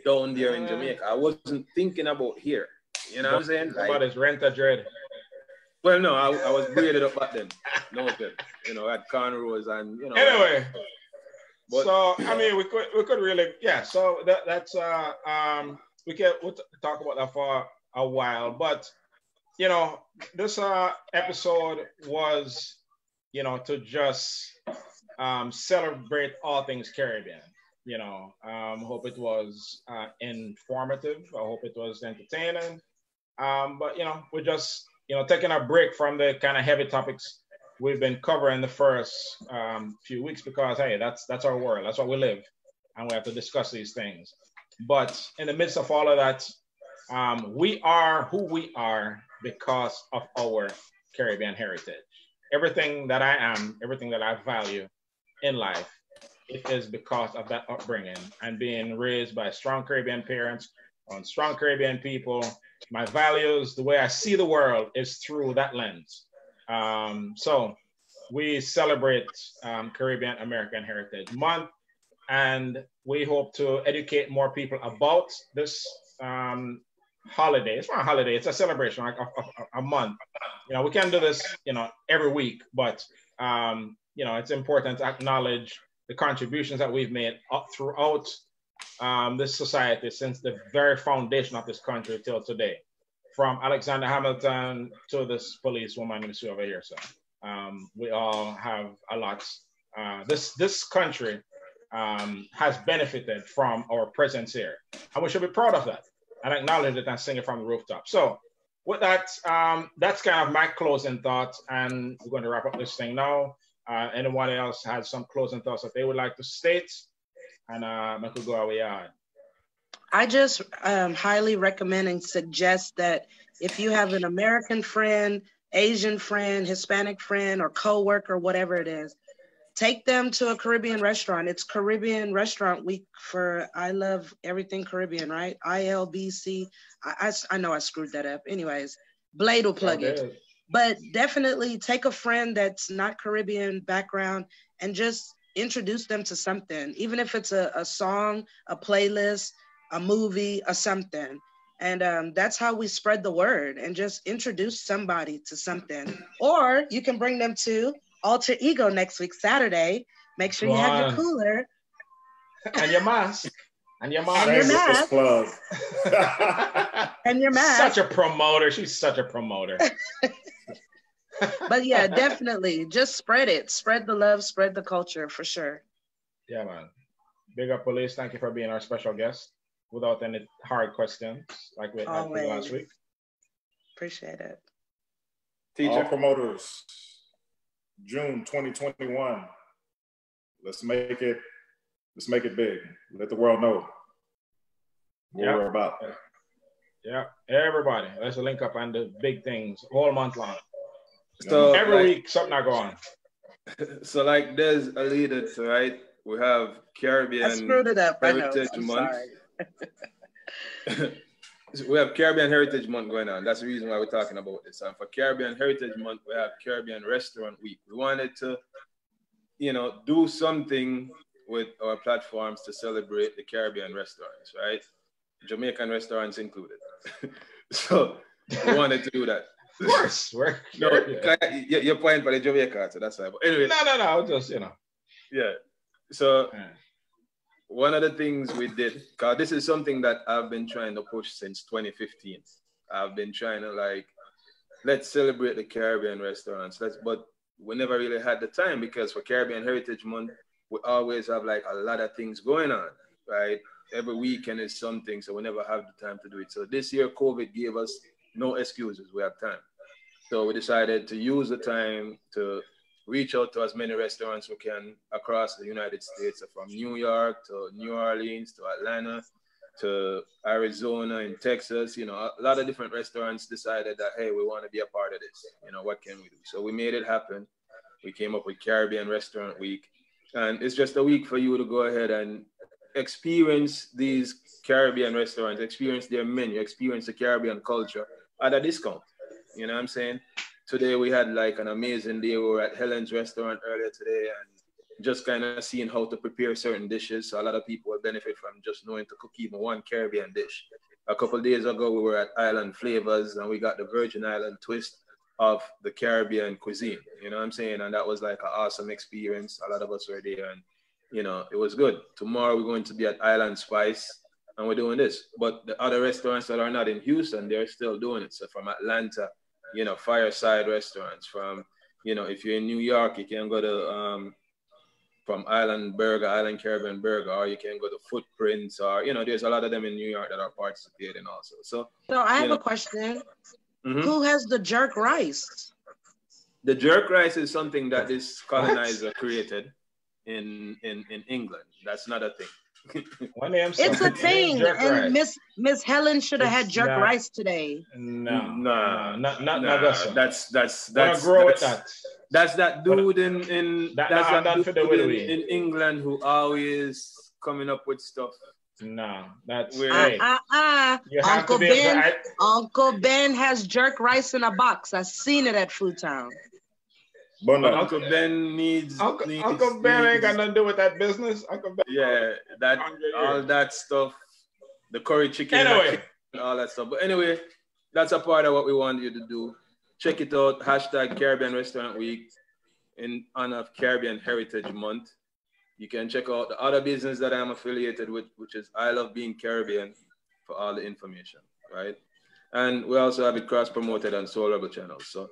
down there in Jamaica. I wasn't thinking about here. You know what I'm saying? Like, about his rent dread. Well, no, I was braided up back then. No, I had cornrows and, Anyway. So I mean, we could really, so that's we'll talk about that for a while, but this episode was to just celebrate all things Caribbean. Hope it was informative. I hope it was entertaining. But we're just taking a break from the kind of heavy topics we've been covering the first few weeks because, hey, that's our world. That's what we live. And we have to discuss these things. But in the midst of all of that, we are who we are because of our Caribbean heritage. Everything that I am, everything that I value in life, it is because of that upbringing and being raised by strong Caribbean parents on strong Caribbean people. My values, the way I see the world is through that lens. So we celebrate Caribbean American Heritage Month, and we hope to educate more people about this holiday. It's not a holiday, it's a celebration, like a month. We can do this, every week, but it's important to acknowledge the contributions that we've made up throughout this society since the very foundation of this country till today. From Alexander Hamilton to this police woman you see over here. So we all have a lot. This country has benefited from our presence here. And we should be proud of that and acknowledge it and sing it from the rooftop. So with that, that's kind of my closing thoughts. And we're going to wrap up this thing now. Anyone else has some closing thoughts that they would like to state? And I could go away on. I just highly recommend and suggest that if you have an American friend, Asian friend, Hispanic friend, or coworker, whatever it is, take them to a Caribbean restaurant. It's Caribbean Restaurant Week for I Love Everything Caribbean, right? ILBC. I know I screwed that up. Anyways, Blade will plug it. But definitely take a friend that's not Caribbean background and just introduce them to something, even if it's a song, a playlist, a movie, or something. And that's how we spread the word and just introduce somebody to something. Or you can bring them to Alter Ego next week, Saturday. Make sure you have your cooler. And your mask. And your mask. And your mask. Plug. And your mask. Such a promoter. She's such a promoter. But yeah, definitely. Just spread it. Spread the love, spread the culture for sure. Yeah, man. Big up, Police. Thank you for being our special guest without any hard questions like we had last week. Appreciate it. Teacher. All promoters, June 2021. Let's make it big. Let the world know what we're about. Yeah, everybody. Let's link up on the big things all month long. So every week something are going. So like there's a leader, right? We have Caribbean I screwed it up. Heritage Month. We have Caribbean Heritage Month going on. That's the reason why we're talking about this. And for Caribbean Heritage Month, we have Caribbean Restaurant Week. We wanted to, do something with our platforms to celebrate the Caribbean restaurants, right? Jamaican restaurants included. So we wanted to do that. Of course. Your point for the Jamaica, so that's why. But anyway. No, just, Yeah. So one of the things we did, because this is something that I've been trying to push since 2015. I've been trying to let's celebrate the Caribbean restaurants. But we never really had the time because for Caribbean Heritage Month, we always have a lot of things going on, right? Every weekend is something, so we never have the time to do it. So this year, COVID gave us no excuses. We have time. So we decided to use the time to reach out to as many restaurants we can across the United States, from New York to New Orleans to Atlanta to Arizona and Texas. A lot of different restaurants decided that, hey, we want to be a part of this. What can we do? So we made it happen. We came up with Caribbean Restaurant Week. And it's just a week for you to go ahead and experience these Caribbean restaurants, experience their menu, experience the Caribbean culture at a discount. You know what I'm saying? Today we had an amazing day. We were at Helen's restaurant earlier today and just kind of seeing how to prepare certain dishes. So a lot of people will benefit from just knowing to cook even one Caribbean dish. A couple of days ago, we were at Island Flavors and we got the Virgin Island twist of the Caribbean cuisine. You know what I'm saying? And that was an awesome experience. A lot of us were there and, it was good. Tomorrow we're going to be at Island Spice and we're doing this. But the other restaurants that are not in Houston, they're still doing it. So from Atlanta, Fireside restaurants. From, if you're in New York, you can go to from Island Caribbean Burger, or you can go to Footprints, or there's a lot of them in New York that are participating also. So I have a question. Mm-hmm. Who has the jerk rice? The jerk rice is something that this colonizer created in England. That's not a thing. It's a thing, and Miss Helen should have had jerk rice today. No, that's that dude in England who always coming up with stuff. No, that's Uncle Ben has jerk rice in a box. I've seen it at Food Town. But Uncle Ben needs Uncle Ben ain't got nothing to do with that business. Uncle Ben, all that stuff, the curry chicken, and all that stuff. But anyway, that's a part of what we want you to do. Check it out. # Caribbean Restaurant Week in honor of Caribbean Heritage Month. You can check out the other business that I'm affiliated with, which is I Love Being Caribbean, for all the information, right? And we also have it cross-promoted on Soul Rebel channels. So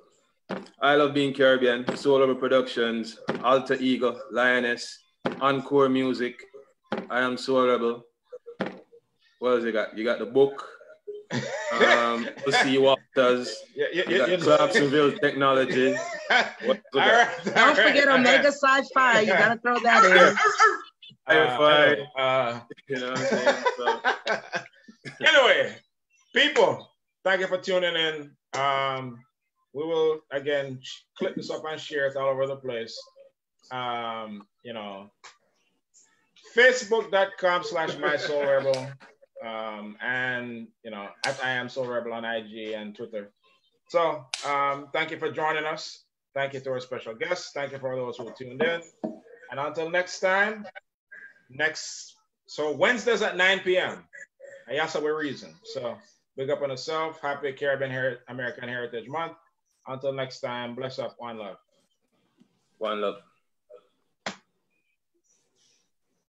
I Love Being Caribbean, Soul Rebel Productions, Alter Ego, Lioness, Encore Music, I Am Soul Rebel. What else you got? You got the book, Pussy Walters, you got Clarksonville Technology. Don't forget Omega Sci-Fi. You gotta throw that in. You know what I'm saying? So, Anyway, people, thank you for tuning in. We will again clip this up and share it all over the place. You know, Facebook.com/MySoulRebel. And you know, at I am Soul Rebel on IG and Twitter. So thank you for joining us. Thank you to our special guests. Thank you for those who tuned in. And until next time, so Wednesdays at 9 p.m. Ayasa with reason. So big up on yourself. Happy Caribbean American Heritage Month. Until next time, bless up. One love. One love.